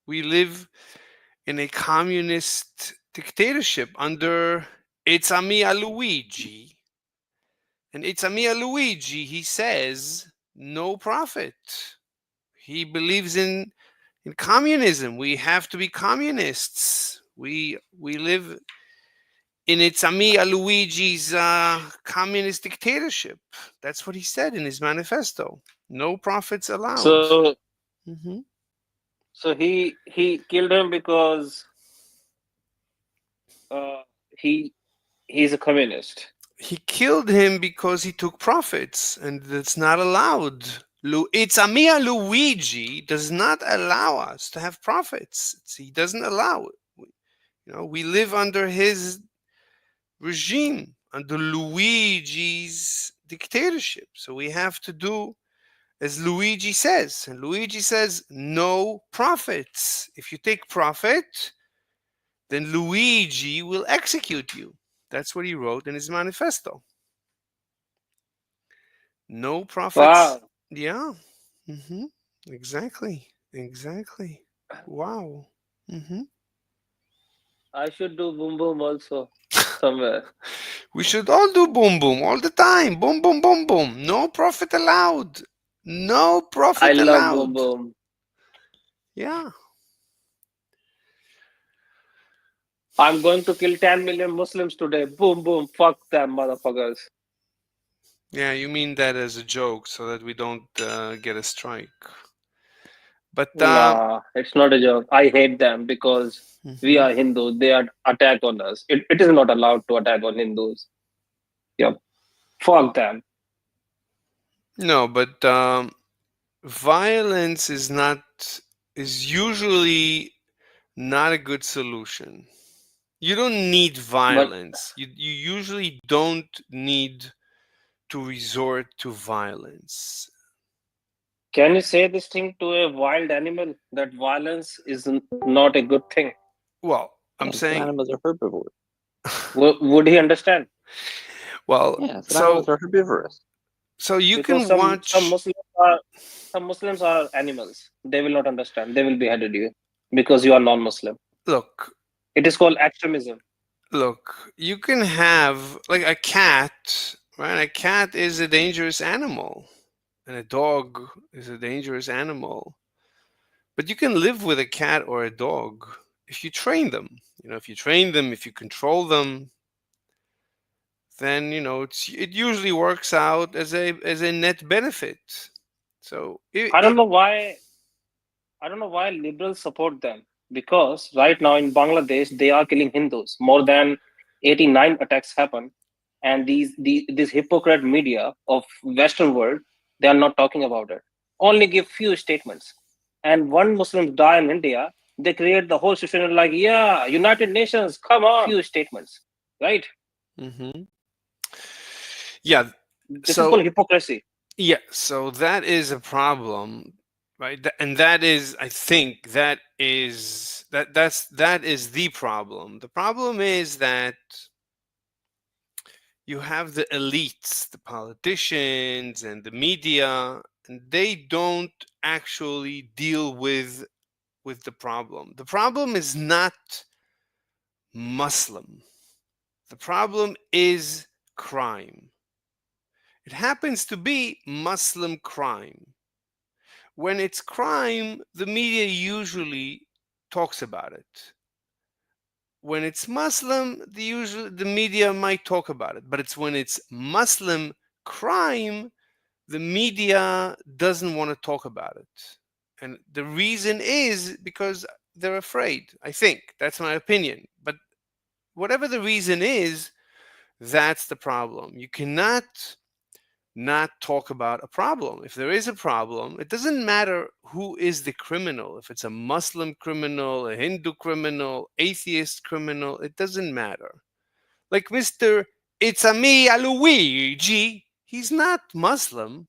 We live in a communist dictatorship under Itzamia Luigi. And Itzamia Luigi, he says, no profit. He believes in communism. We have to be communists. We live in Itzamia Luigi's communist dictatorship. That's what he said in his manifesto. No profits allowed. So Hmm. he killed him because uh, he he's a communist. He killed him because he took profits, and that's not allowed. Itzamia Luigi does not allow us to have profits. He doesn't allow it. We live under his regime, under Luigi's dictatorship. So we have to do as Luigi says. And Luigi says, no profits. If you take profit, then Luigi will execute you. That's what he wrote in his manifesto. No profits. Wow, Yeah. Hmm. Exactly. Exactly. Wow. Hmm. I should do boom boom also somewhere. We should all do boom boom all the time. Boom boom boom boom. No profit allowed. No I profit love boom allowed. boom. Yeah. I'm going to kill 10 million Muslims today. Boom boom. Fuck them, motherfuckers. Yeah, you mean that as a joke so that we don't get a strike. But Nah, it's not a joke. I hate them because we mhm. are Hindus. They are attack on us. It is not allowed to attack on Hindus. Yep. Fuck them. No, but violence is usually not a good solution. You don't need But violence. You usually don't need to resort to violence. can you say this thing to a wild animal that violence is not a good thing? Well, I'm Yeah, some saying, animals are herbivores. Would he understand? well, Yeah, some animals so are herbivorous. you Because can watch. some Muslims are animals. They will not understand. They will beheaded you because you are non-Muslim. Look, It is called extremism. you can have like a cat, right? A cat is a dangerous animal, and a dog is a dangerous animal. But you can live with a cat or a dog if you train them. If you train them, if you control them, then it usually works out as a net benefit. So I don't know why. I don't know why liberals support them because right now in Bangladesh they are killing Hindus. More than 89 attacks happen, and these hypocrite media of Western world, they are not talking about it. Only give few statements, and one Muslim die in India, they create the whole situation like, yeah, United Nations, come on, few statements, right? hmm yeah, This is so called hypocrisy. yeah, so that is a problem, right? And that is, I think, that is the problem. The problem is that you have the elites, the politicians, and the media, and they don't actually deal with the problem. The problem is not Muslim. The problem is crime. It happens to be Muslim crime. When it's crime, the media usually talks about it. When it's Muslim, the media might talk about it. But it's when it's Muslim crime, the media doesn't want to talk about it. And the reason is because they're afraid. I think that's my opinion. But whatever the reason is, that's the problem. You cannot not talk about a problem. If there is a problem, it doesn't matter who is the criminal. If it's a Muslim criminal, a Hindu criminal, atheist criminal, it doesn't matter. Like Mr. It's a me, Luigi. He's not Muslim,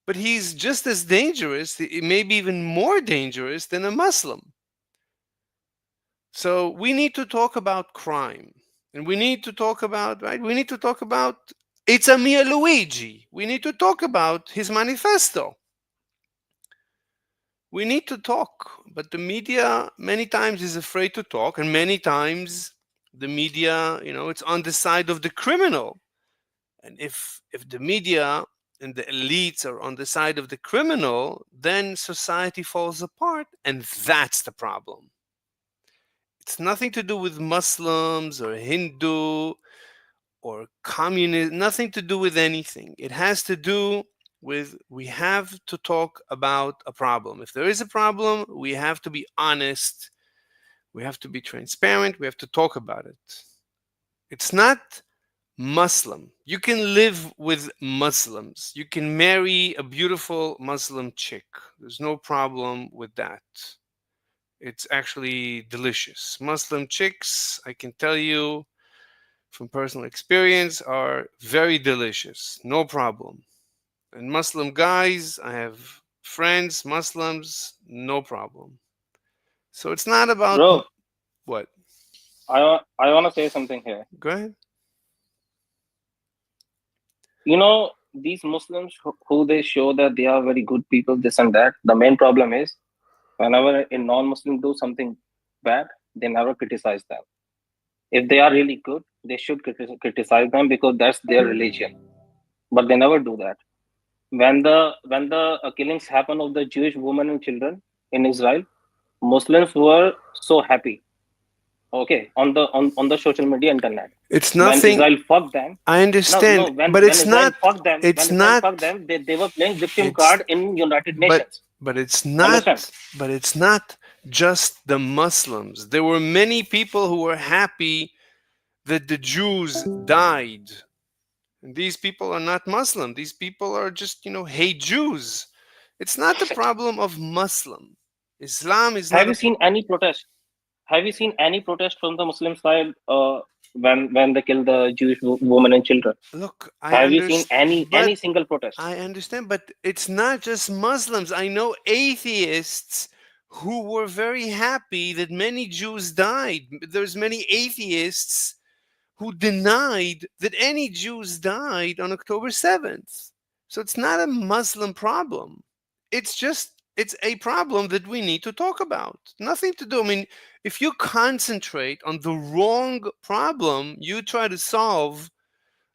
but he's just as dangerous, maybe even more dangerous than a Muslim. So we need to talk about crime. And we need to talk about, right? We need to talk about it's a Mia Luigi. We need to talk about his manifesto. We need to talk, but the media many times is afraid to talk, and many times the media, it's on the side of the criminal. And if the media and the elites are on the side of the criminal, then society falls apart, and that's the problem. It's nothing to do with Muslims or Hindu or communist, nothing to do with anything. It has to do with we have to talk about a problem. If there is a problem, we have to be honest, we have to be transparent, we have to talk about it. It's not Muslim. You can live with Muslims. You can marry a beautiful Muslim chick. There's no problem with that. It's actually delicious. Muslim chicks, I can tell you from personal experience, are very delicious. No problem. And Muslim guys, I have friends, Muslims, no problem. So it's not about Bro, what? I want to say something here. Go ahead. You know, these Muslims who they show that they are very good people, this and that. The main problem is whenever a non-Muslim do something bad, they never criticize them. If they are really good, they should criticize them because that's their religion. But they never do that. When the killings happen of the Jewish women and children in Israel, Muslims were so happy. Okay, on the social media internet, It's when nothing. Israel fucked them. I No, understand, when but when it's Israel not. fucked them, It's when Israel not. fucked them, they were playing victim It's card in United but Nations. but it's Understand? not. But it's not just the Muslims. There were many people who were happy that the Jews died. And these people are not Muslim. These people are just hate Jews. It's not the problem of Muslim. Islam is not Have a. you seen any protest? Have you seen any protest from the Muslim side when they kill the Jewish women and children? Look, I Have you seen understand, but any single protest? I understand, but it's not just Muslims. I know atheists who were very happy that many Jews died. There's many atheists who denied that any Jews died on October 7th. So it's not a Muslim problem. It's a problem that we need to talk about. Nothing to do. I mean, if you concentrate on the wrong problem, you try to solve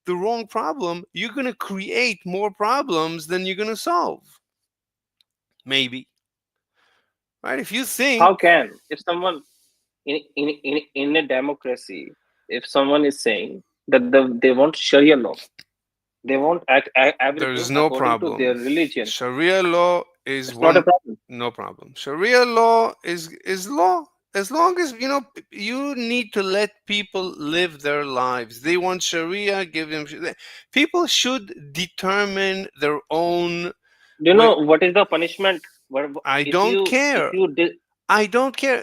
the wrong problem, you're going to create more problems than you're going to solve. Maybe. Right? If you How think can if someone in a democracy, if someone is saying that they want Sharia law, they want everything there's no according to their problem, religion, Sharia law is it's not a one. problem. No problem. Sharia law is law. As long as you need to let people live their lives. They want Sharia, give them. People should determine their own. Do you Way. know what is the punishment? I If don't if care. you I don't care.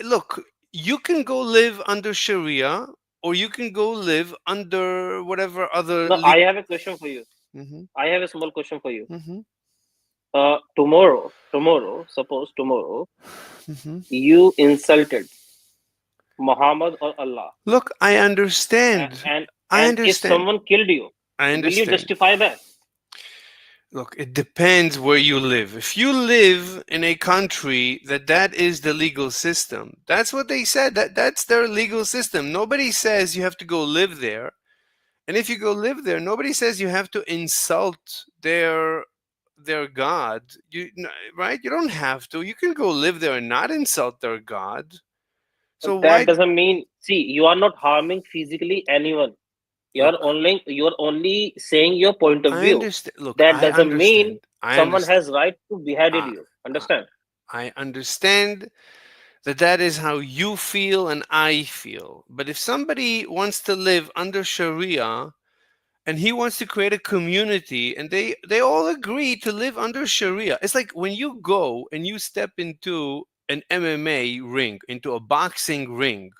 Look, you can go live under Sharia, or you can go live under whatever other no, I have a question for you. hmm I have a small question for you. hmm Suppose tomorrow hmm you insulted Muhammad or Allah, Look, I understand. I and if understand. someone killed you, I will you understand. justify that? Look, it depends where you live. If you live in a country that is the legal system, that's what they said. That's their legal system. Nobody says you have to go live there. And if you go live there, nobody says you have to insult their god. Right? You don't have to. You can go live there and not insult their god. So That why? doesn't mean, see, you are not harming physically anyone. Look, You're only saying your point of I view. understand. Look, That I doesn't mean understand. I someone understand. has right to beheaded I, you. I, Understand? I understand that is how you feel and I feel. But if somebody wants to live under Sharia and he wants to create a community and they all agree to live under Sharia, it's like when you go and you step into an MMA ring, into a boxing ring,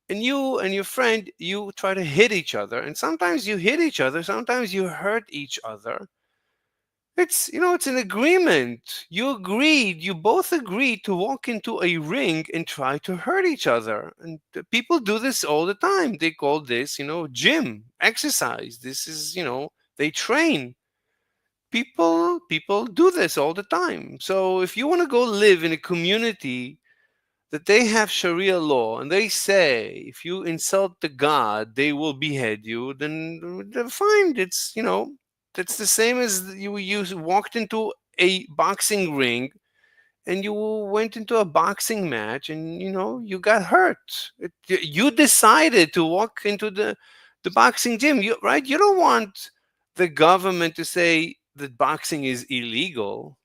and you and your friend, you try to hit each other, and sometimes you hit each other, sometimes you hurt each other. It's an agreement. You both agreed to walk into a ring and try to hurt each other. And people do this all the time. They call this, gym, exercise. This is, they train. people do this all the time. So if you want to go live in a community that they have Sharia law and they say if you insult the God, they will behead you, then fine. That's the same as you walked into a boxing ring and you went into a boxing match and you got hurt. You decided to walk into the boxing gym, right? You don't want the government to say that boxing is illegal.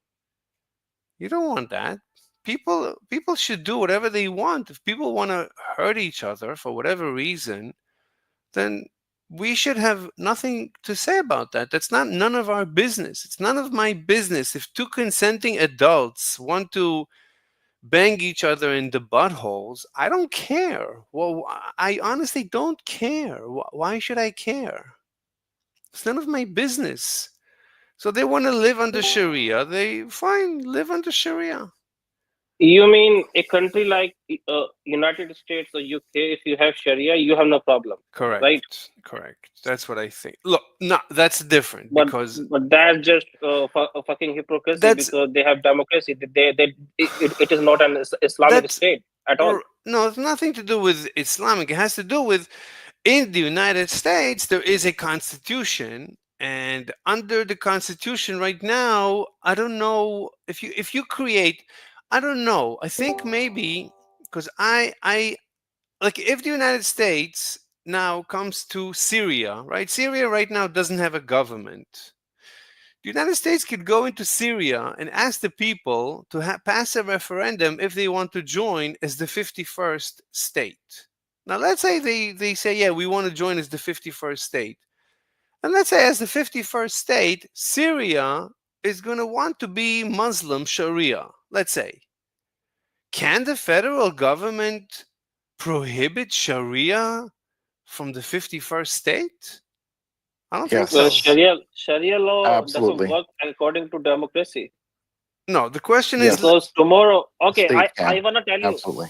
You don't want that. People should do whatever they want. If people want to hurt each other for whatever reason, then we should have nothing to say about that. That's not none of our business. It's none of my business if two consenting adults want to bang each other in the buttholes. I don't care. Well, I honestly don't care. Why should I care? It's none of my business. So they want to live under Sharia. They fine, live under Sharia. You mean a country like United States or UK? If you have Sharia, you have no problem, right? Correct. Correct. That's what I think. Look, no, that's different But because that's just fucking hypocrisy that's because they have democracy. It is not an Islamic that's state at all. no, it's nothing to do with Islamic. It has to do with in the United States there is a constitution, and under the constitution right now, I don't know if you create, I don't know. I think maybe because I like if the United States now comes to Syria, right? Syria right now doesn't have a government. The United States could go into Syria and ask the people to pass a referendum if they want to join as the 51st state. Now, let's say they say, yeah, we want to join as the 51st state. And let's say, as the 51st state, Syria is going to want to be Muslim Sharia. Let's say. Can the federal government prohibit Sharia from the 51st state? I don't think Well, so. Yes, Sharia law doesn't absolutely. work according to democracy. No, the question is Yes, Because tomorrow, the okay, state I can. wanna tell you, Absolutely.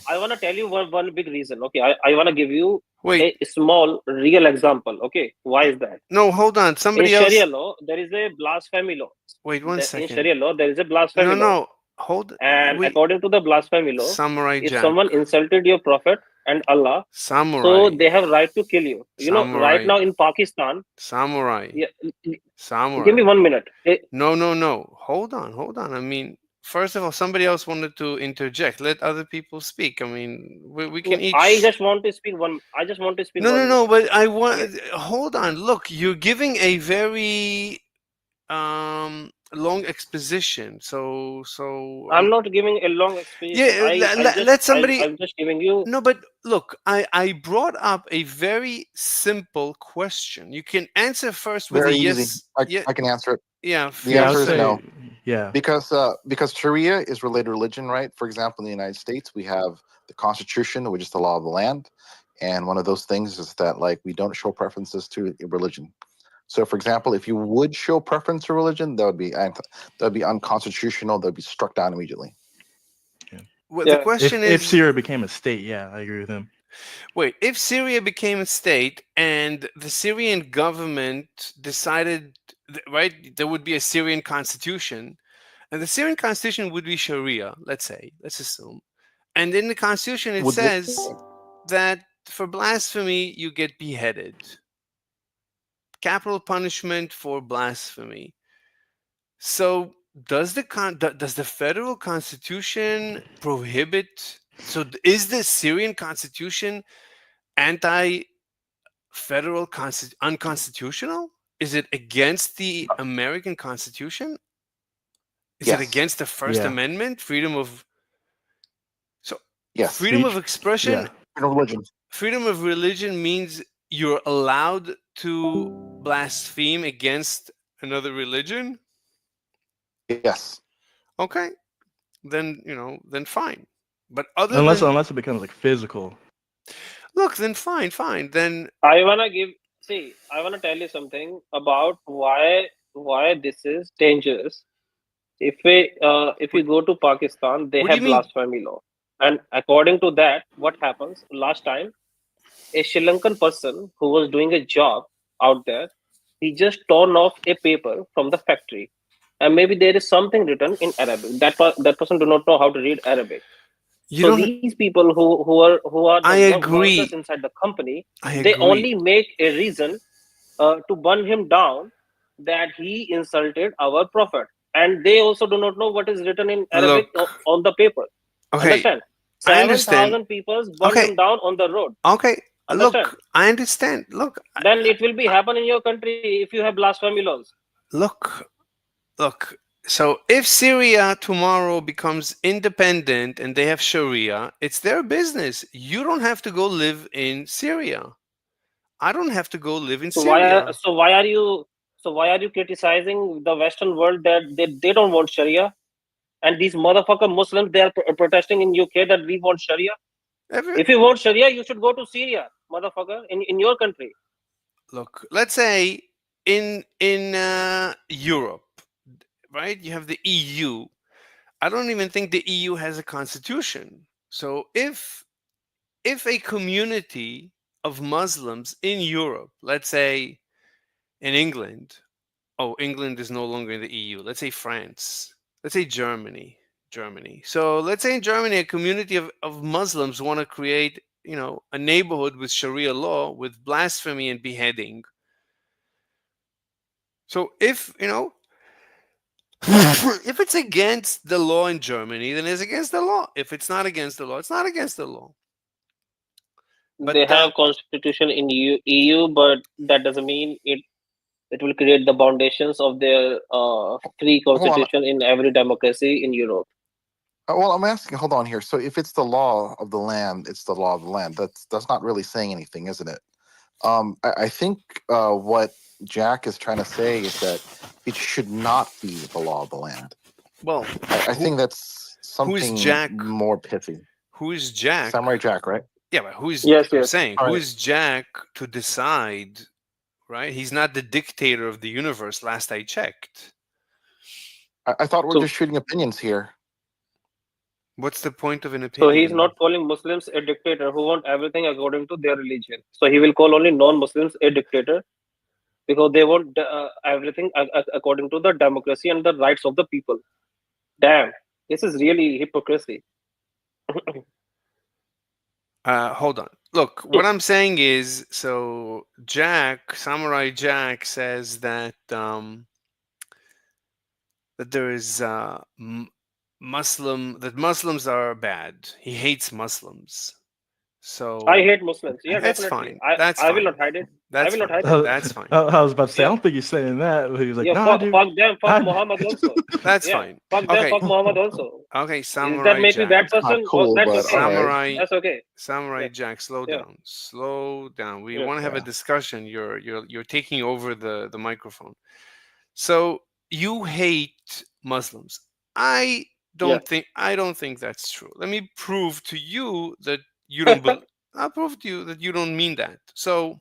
one big reason. Okay, I wanna give you wait, a small real example. Okay, why is that? no, hold on. In Somebody else. Sharia law, there is a blasphemy law. Wait one In second. Sharia law, there is a No, blasphemy law, no. Hold. and We according to the blasphemy law, Samurai if Jack. someone insulted your prophet and Allah, so Samurai. they have right to kill you. Right Samurai. now in Pakistan, Samurai. yeah, give me Samurai. 1 minute. No, no, no. Hold on, hold on. I mean, first of all, somebody else wanted to interject. Let other people speak. I mean, we can I each. just want to speak one. I just want to speak No, no, 1 minute. no. But I Okay. want. Hold on. Look, you're giving a very long exposition. So I'm not giving a long explanation. yeah. Let somebody. I'm just giving you. No, but look, I brought up a very simple question. You can answer first with a Very easy. yes. I, Yeah, I can answer it. yeah. The Feel Yeah, I would answer is free. no. say, yeah. Because Sharia is related religion, right? For example, in the United States, we have the Constitution, which is the law of the land, and one of those things is that like we don't show preferences to religion. So, for example, if you would show preference to religion, that would be unconstitutional. That would be struck down immediately. Yeah. Well, the Yeah. question If is, Syria became a state, yeah, I agree with him. wait, if Syria became a state and the Syrian government decided, right, there would be a Syrian constitution, and the Syrian constitution would be Sharia. Let's assume, and in the constitution it Would they? says that for blasphemy you get beheaded, capital punishment for blasphemy. So does the federal constitution prohibit? So is the Syrian constitution anti-federal unconstitutional? Is it against the American Constitution? Is it Yes. against the First Yeah. Amendment? So Yes. freedom of Speech. expression, Yeah. Religion. freedom of religion means you're allowed to blaspheme against another religion. Yes. Okay, then then fine. But other Unless than, unless it becomes like physical. look, then fine. Then I wanna give. See, I wanna tell you something about why this is dangerous. If we what, go to Pakistan, they what do you have mean? blasphemy law, and according to that, what happens? Last time, a Sri Lankan person who was doing a job out there, he just torn off a paper from the factory. and maybe there is something written in Arabic. That person do not know how to read Arabic. You So don't. these people who are the I workers agree. inside the company, I they only agree. make a reason to burn him down, that he insulted our prophet, and they also do not know what is written in Arabic Look. on the paper. Okay. Understand? I understand. 7,000 people burn Okay. him down on the road. Okay. Understand? Look. I understand. Look. Then it will be happen in your country if you have blasphemy laws. Look. Look. So if Syria tomorrow becomes independent and they have Sharia, it's their business. You don't have to go live in Syria. I don't have to go live in So why are, Syria. so why are you so why are you criticizing the Western world that they don't want Sharia? And these motherfucker Muslims, they are protesting in UK that we want Sharia. Every, If you want Sharia, you should go to Syria, motherfucker, in your country. look, let's say in Europe, right? You have the EU. I don't even think the EU has a constitution. So if a community of Muslims in Europe, let's say in England, oh, England is no longer in the EU. Let's say France. Let's say Germany. Germany. So let's say in Germany, a community of Muslims want to create, a neighborhood with Sharia law, with blasphemy and beheading. So if it's against the law in Germany, then it's against the law. If it's not against the law, it's not against the law. They But have constitution in EU, but that doesn't mean it will create the foundations of their free Hold on. constitution in every democracy in Europe. Well, I'm asking. Hold on here. So, if it's the law of the land, it's the law of the land. That's not really saying anything, isn't it? I think what Jack is trying to say is that it should not be the law of the land. well, I who think that's who is something Jack? more pithy. Who is Jack? Samurai Jack, right? Yeah, but who is? Yes, I'm yes. saying All who right. is Jack to decide? Right? He's not the dictator of the universe. Last I checked. I thought we're So just shooting opinions here. What's the point of an so he's opinion? not calling Muslims a dictator who want everything according to their religion. So he will call only non-Muslims a dictator because they want everything according to the democracy and the rights of the people. Damn, this is really hypocrisy. Hold on. Look, what I'm saying is, so Samurai Jack says that there is that Muslims are bad. He hates Muslims. I So hate Muslims. Yeah, that's definitely. fine. I That's I will fine. not hide it. I That's will not fine. hide it. That's fine. I was about to say, I Yeah, don't think he's saying that. But he was like, yeah. nah, Fuck, dude. fuck them. Fuck I, Muhammad also. That's Yeah, fine. fuck them. Okay. Fuck Muhammad also. Okay, Is that Samurai make me Jack. bad It's not person? Oh, cool, that's but all okay. right. Samurai That's okay. Samurai Yeah, Jack, slow yeah, down. Slow down. We yeah. want to have a Yeah. discussion. You're taking over the microphone. So you hate Muslims. I Yeah. I don't think that's true. Let me prove to you that you don't I'll prove to you that you don't mean that. So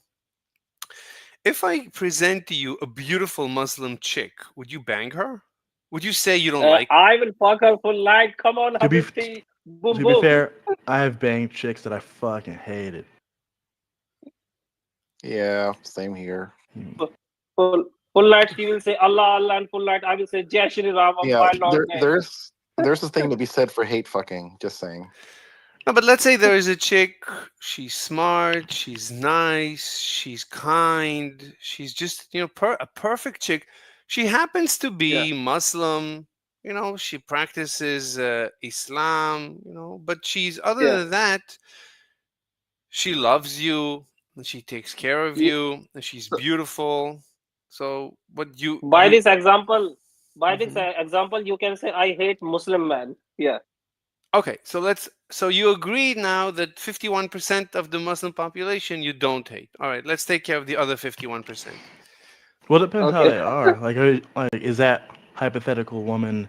if I present to you a beautiful Muslim chick, would you bang her? Would you say you don't like? I will fuck her full light. Come on, to be Habibti. Boom, to be boom. fair, I have banged chicks that I fucking hated. Yeah. Same here. Hmm. Full, full light, she will say Allah, Allah, and full light, I will say Jai Shri Ram, Yeah. my Lord name. There's a thing to be said for hate fucking. Just saying. No, but let's say there is a chick. She's smart. She's nice. She's kind. She's just a perfect chick. She happens to Yeah, be Muslim. She practices Islam. But she's other yeah. than that, she loves you. And she takes care of You, you. And she's beautiful. So what you by you? this example, Mhm. you can say I hate Muslim man. Yeah. Okay, so you agree now that 51% of the Muslim population you don't hate. All right, let's take care of the other 51%. Well, it depends how Okay. they are. Like, is that hypothetical woman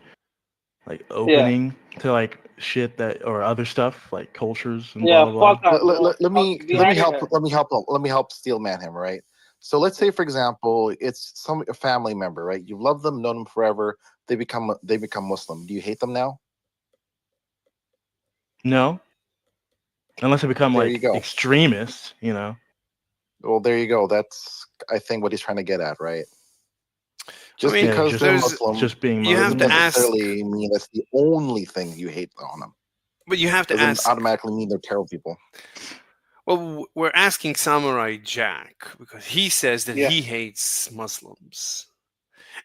like Yeah. opening to like shit that or other stuff like cultures and blah Yeah. blah Fuck blah? her, let, let, bro. let let Fuck, me let me beheaded help her. let me help steel man him, right? So let's say, for example, it's a family member, right? You've loved them, known them forever. They become Muslim. Do you hate them now? No, unless they become There you like go. extremists. Well, there you go. That's, I think, what he's trying to get at, right? I Just mean, Yeah, because they're there's Muslim just being you have doesn't Muslim. to ask, necessarily mean that's the only thing you hate on them. but you have to Doesn't ask. automatically mean they're terrible people. Well, we're asking Samurai Jack because he says that Yeah, he hates Muslims.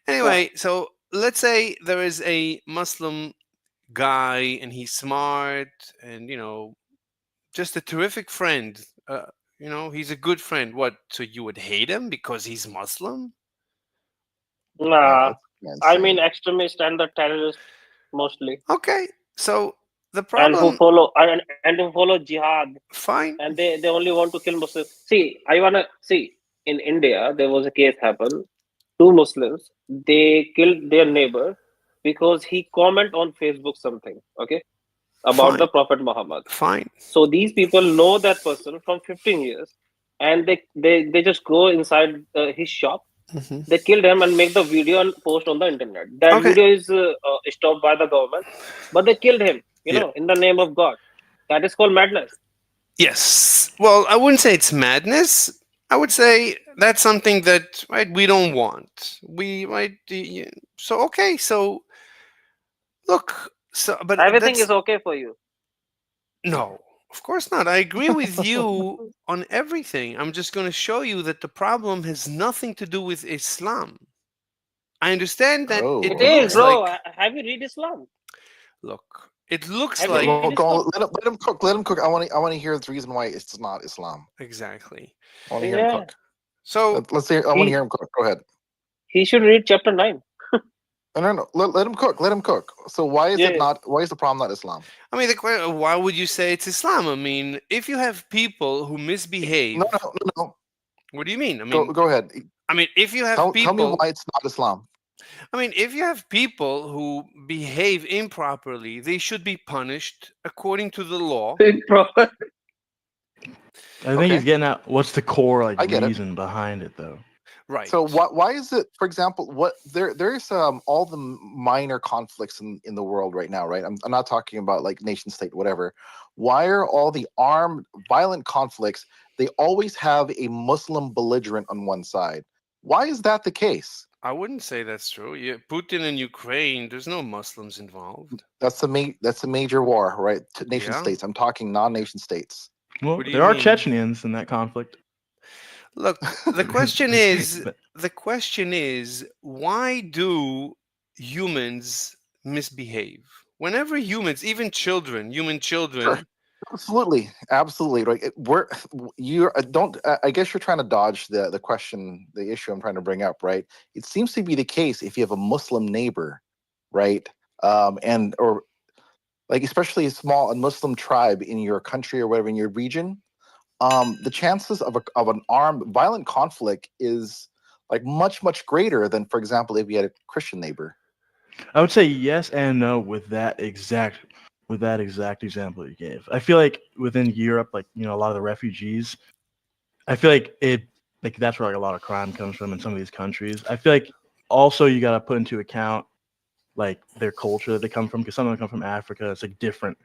yeah. Anyway, so let's say there is a Muslim guy and he's smart and just a terrific friend. He's a good friend. What? So you would hate him because he's Muslim? Nah, That's I mean insane. extremists and the terrorists mostly, Okay. So the and who problem, follow and who follow jihad, fine, and they only want to kill Muslims. See, I wanna see in India there was a case happen. Two Muslims they killed their neighbor because he comment on Facebook something, okay, about fine, the Prophet Muhammad. fine. So these people know that person from 15 years, and they just go inside his shop. Hmm. They killed him and make the video and post on the internet. That Okay. video is stopped by the government, but they killed him, Yeah. in the name of God. That is called madness. Yes. Well, I wouldn't say it's madness. I would say that's something that right we don't want. We right. So okay. So look. So but Everything that's is okay for you. no. Of course not. I agree with you on everything. I'm just going to show you that the problem has nothing to do with Islam. I understand that It it Oh, is, looks okay. bro. like Have you read Islam? look. It looks Have you Go, like read go, go Islam? on, let him cook. Let him cook. I want to hear the reason why it's not Islam. exactly. I want to hear him Yeah. cook. So Let's hear. I want to hear He him cook. Go ahead. he should read chapter 9. No, no, no. Let him cook. Let him cook. So why is Yeah, it yeah. not? Why is the problem not Islam? I mean, the question: why would you say it's Islam? I mean, if you have people who No, misbehave, no, no, no. what do you mean? I Go, mean, go ahead. if you have Tell me people, why it's not Islam. if you have people who behave improperly, they should be punished according to the law, Bro, I think Okay, he's getting at what's the core like I get it. reason behind it though. right? So why is it, for example, what there's all the minor conflicts in the world right now, right? I'm not talking about like nation state, whatever. Why are all the armed violent conflicts, they always have a Muslim belligerent on one side? Why is that the case? I wouldn't say that's true. Yeah, Putin in Ukraine, there's no Muslims involved. That's a major war, right? Nation Yeah. states. I'm talking non-nation states. Well, What do you there are mean? Chechens in that conflict. Look, the But question is, why do humans misbehave? Whenever humans, even children, human Sure. children, Absolutely, absolutely. Right. We're you don't. I guess you're trying to dodge the question, the issue I'm trying to bring up. Right. It seems to be the case if you have a Muslim neighbor, right, and or like especially a small a Muslim tribe in your country or whatever in your region, the chances of an armed violent conflict is like much greater than, for example, if you had a Christian neighbor. I would say yes and no with that exact example you gave. I feel like within Europe, like a lot of the refugees, I feel like that's where like a lot of crime comes from in some of these countries. I feel like also you got to put into account like their culture that they come from, because some of them come from Africa. It's like different,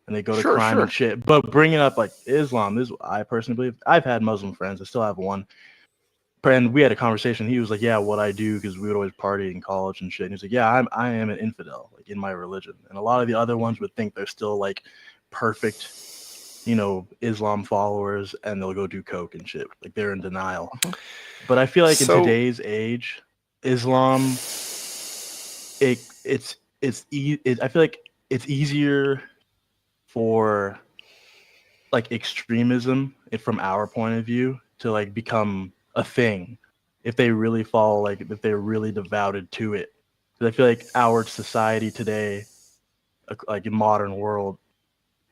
and they go to Sure, crime and sure. shit. But bringing up like Islam, this I personally believe. I've had Muslim friends. I still have one. And we had a conversation. He was like, "Yeah, what I do," because we would always party in college and shit. And he's like, "Yeah, I am an infidel, like in my religion." And a lot of the other ones would think they're still like perfect, Islam followers, and they'll go do coke and shit. Like they're in denial. Mhm. But I feel like in so today's age, Islam, I feel like it's easier for like extremism from our point of view to like become a thing if they really follow, like if they're really devoted to it. Because I feel like our society today, like in modern world,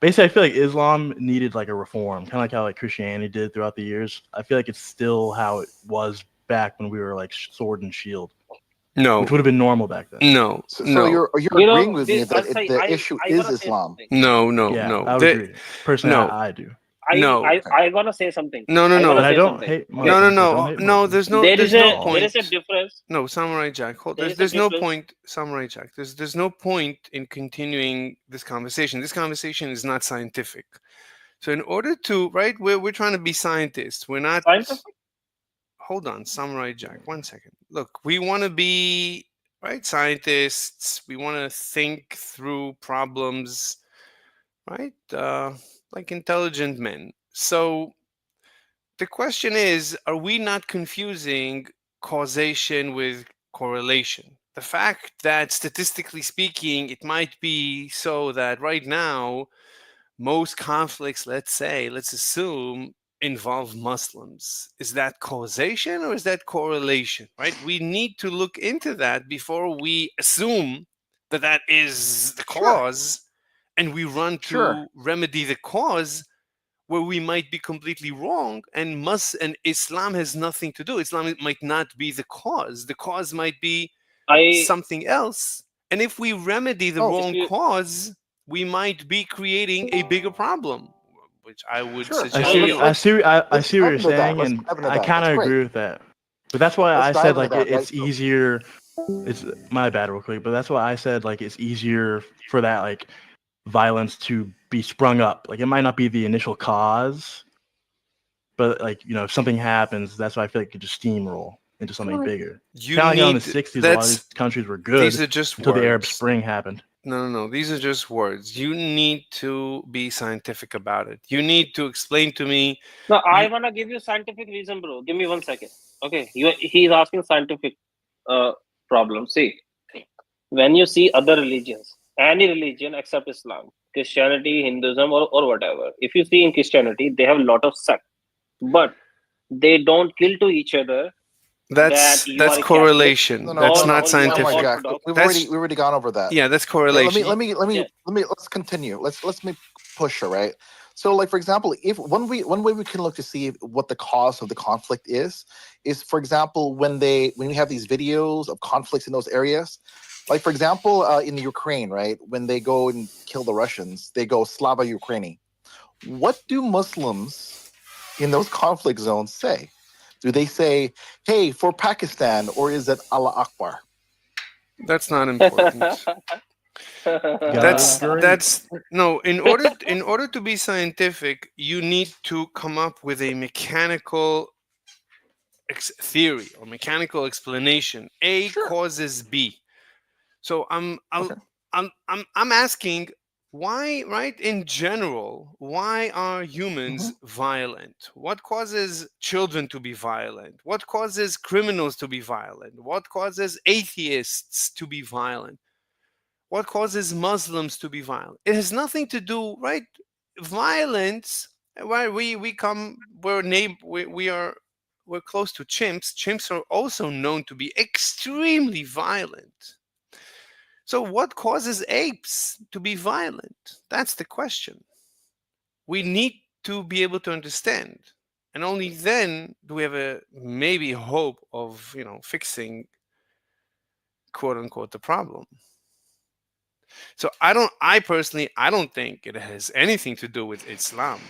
basically I feel like Islam needed like a reform, kind of like how like Christianity did throughout the years. I feel like it's still how it was back when we were like sword and shield, which no, would have been normal back then. no, So no, you're agreeing with me I'll that say the issue I is wanna say Islam. something. no, no, Yeah, no. I would agree. Personally, No, I do. no, I wanna say something. no, no, I wanna no, And I say don't something. hate Okay. no, no, Muslims. I don't no, hate no. Muslims There's no There is a point. difference. No, Samurai Jack. Hold. There is a There's no difference. point, Samurai Jack. There's no point in continuing this conversation. This conversation is not scientific. So in order to we're trying to be scientists. We're not. Scientific. Hold on, Samurai Jack. 1 second. look, we want to be, right, scientists. We want to think through problems, right, like intelligent men. So the question is, are we not confusing causation with correlation? The fact that statistically speaking, it might be so that right now most conflicts, let's assume, involve Muslims. Is that causation or is that correlation? Right? We need to look into that before we assume that that is the Sure, cause and we run sure. to remedy the cause where we might be completely wrong, and Islam has nothing to do. Islam might not be the cause. The cause might be I something else. And if we remedy the Oh, if wrong you cause, we might be creating a bigger problem, which I would sure. I suggest I we see. don't. I Let's see. I let's see what dive you're into that. saying, Let's and dive into I that. kind That's of great. agree with that. But that's why Let's I dive said into like that, right? it's easier. It's my bad, real quick. But that's why I said like it's easier for that like violence to be sprung up. Like it might not be the initial cause, but like if something happens, that's why I feel like it could just steamroll into something bigger. You Kind of like how in the need '60s, a lot of these that's countries were These good are just until the Arab words. Spring happened. No, no, no. These are just words. You need to be scientific about it. You need to explain to me. no, I You wanna give you scientific reason, bro. Give me 1 second. Okay, he's asking scientific uh problem. See, when you see other religions, any religion except Islam, Christianity, Hinduism, or whatever, if you see in Christianity, they have a lot of sect, but they don't kill to each other that you are that's a Catholic No, correlation. no, That's no, not no. or you are Come on, scientific. Jack. Orthodox. That's We've already gone over that. Yeah, that's Let me correlation. Yeah, let's continue. Let's make push her, right. So, like for example, if one way we can look to see what the cause of the conflict is for example when we have these videos of conflicts in those areas, like for example in the Ukraine, right, when they go and kill the Russians, they go Slava Ukraini. What do Muslims in those conflict zones say? Do they say, "Hey, for Pakistan," or is it Allah Akbar? That's not important. God great. That's no. In order to be scientific, you need to come up with a mechanical theory or mechanical explanation. A Sure. causes B. So Okay. I'm asking why, right? In general, why are humans Hmm. violent? What causes children to be violent? What causes criminals to be violent? What causes atheists to be violent? What causes Muslims to be violent? It has nothing to do, right? Violence. Why we come? We are we're close to chimps. Chimps are also known to be extremely violent. So, what causes apes to be violent? That's the question. We need to be able to understand, and only then do we have a maybe hope of fixing quote unquote the problem. So I personally, I don't think it has anything to do with Islam.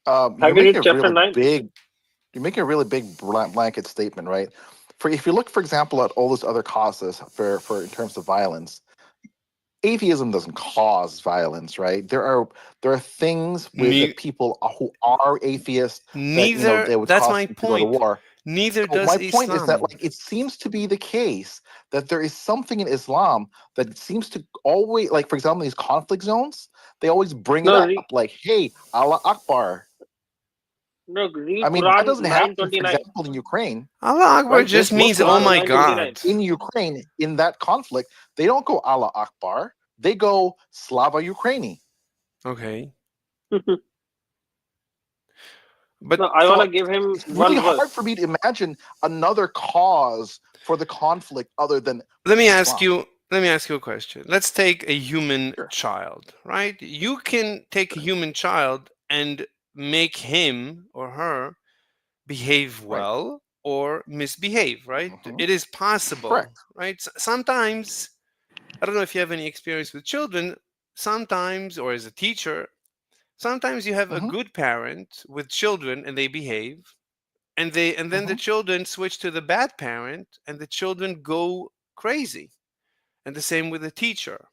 You're have you making read a chapter really 9? big you're making a really big blanket statement, right? For if you look, for example, at all those other causes for in terms of violence, atheism doesn't cause violence, right? There are things with the Ne- people who are atheists that Neither. they would That's cause my them to go to point. war. Neither So does my point is that Islam. like it seems to be the case that there is something in Islam that seems to always, like for example, these conflict zones, they always bring it No, up like, "Hey, Allah Akbar." no, I read mean, that Quran doesn't happen, for 9:29. example, in Ukraine, Allah Akbar right? just Just look means for oh Quran my example, 9:29. God. in Ukraine, in that conflict, they don't go Allah Akbar, they go Slava Ukraini. Okay, No, but I wanna give him It's really one hard verse. for me to imagine another cause for the conflict other than let me ask Islam. you. Let me ask you a question. Let's take a human Sure, child, right? You can take a sure, human child and make him or her behave right. well or misbehave, right? Hmm. It is possible, Correct. right? Sometimes, I don't know if you have any experience with children, sometimes, or as a teacher, sometimes you have a Hmm. good parent with children and they behave, and then the Hmm. children switch to the bad parent and the children go crazy. And the same with a teacher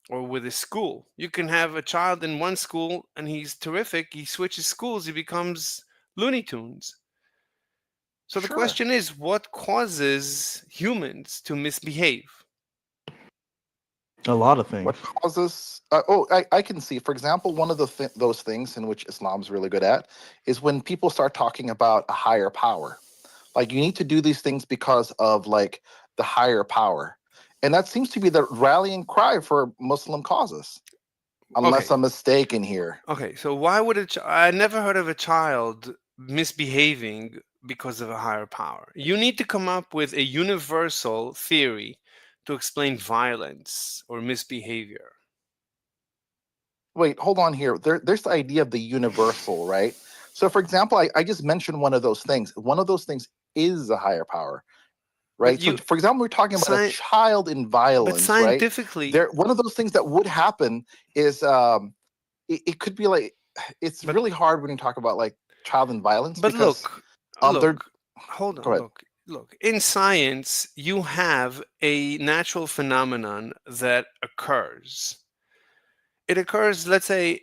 or with a school. You can have a child in one school and he's terrific, he switches schools, he becomes Looney Tunes. So the Sure. question is, what causes humans to misbehave? A lot of What things. causes? I can see. For example, one of those things in which Islam's really good at is when people start talking about a higher power. Like you need to do these things because of like the higher power, and that seems to be the rallying cry for Muslim causes. Unless Okay, I'm mistaken here. okay. So why would I never heard of a child misbehaving because of a higher power. You need to come up with a universal theory to explain violence or misbehavior. Wait, hold on here. There's the idea of the universal, right? So, for example, I just mentioned one of those things. One of those things is a higher power, But right? So, for example, we're talking about a sci- child in but violence, right? scientifically, One of those things that would happen is it could be like it's but really hard when you talk about like child in violence but because look, they're look, hold go on, ahead. look. In science, you have a natural phenomenon that occurs. It occurs, let's say,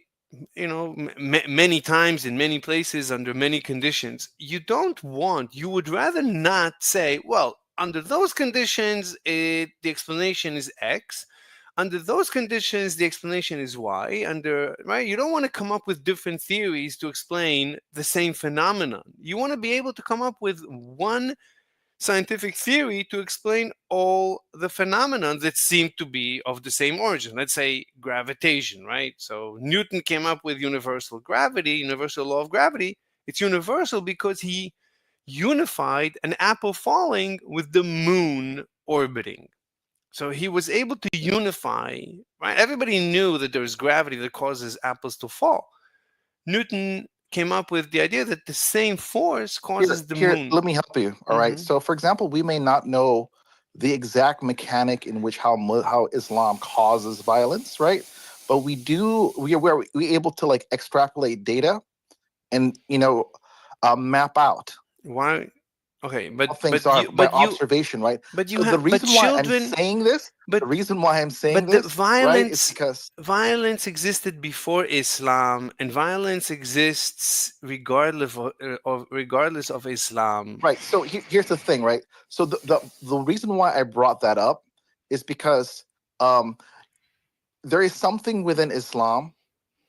many times in many places under many conditions. You would rather not say, well, under those conditions the explanation is X, under those conditions the explanation is Y, under right. You don't want to come up with different theories to explain the same phenomenon. You want to be able to come up with one scientific theory to explain all the phenomena that seem to be of the same origin. Let's say gravitation, right? So Newton came up with universal gravity, universal law of gravity. It's universal because he unified an apple falling with the moon orbiting. So he was able to unify, right? Everybody knew that there's gravity that causes apples to fall. Newton came up with the idea that the same force causes the Here, moon. let me help you. All right. Hmm. So, for example, we may not know the exact mechanic in which how Islam causes violence, right? But we do. We able to like extrapolate data and map out Why? Okay, how things are by observation, right? So the but reason why I'm children, saying this, but the reason why I'm saying but the this, right, is because violence existed before Islam, and violence exists regardless of Islam. right. So here's the thing, right? So the reason why I brought that up is because um, there is something within Islam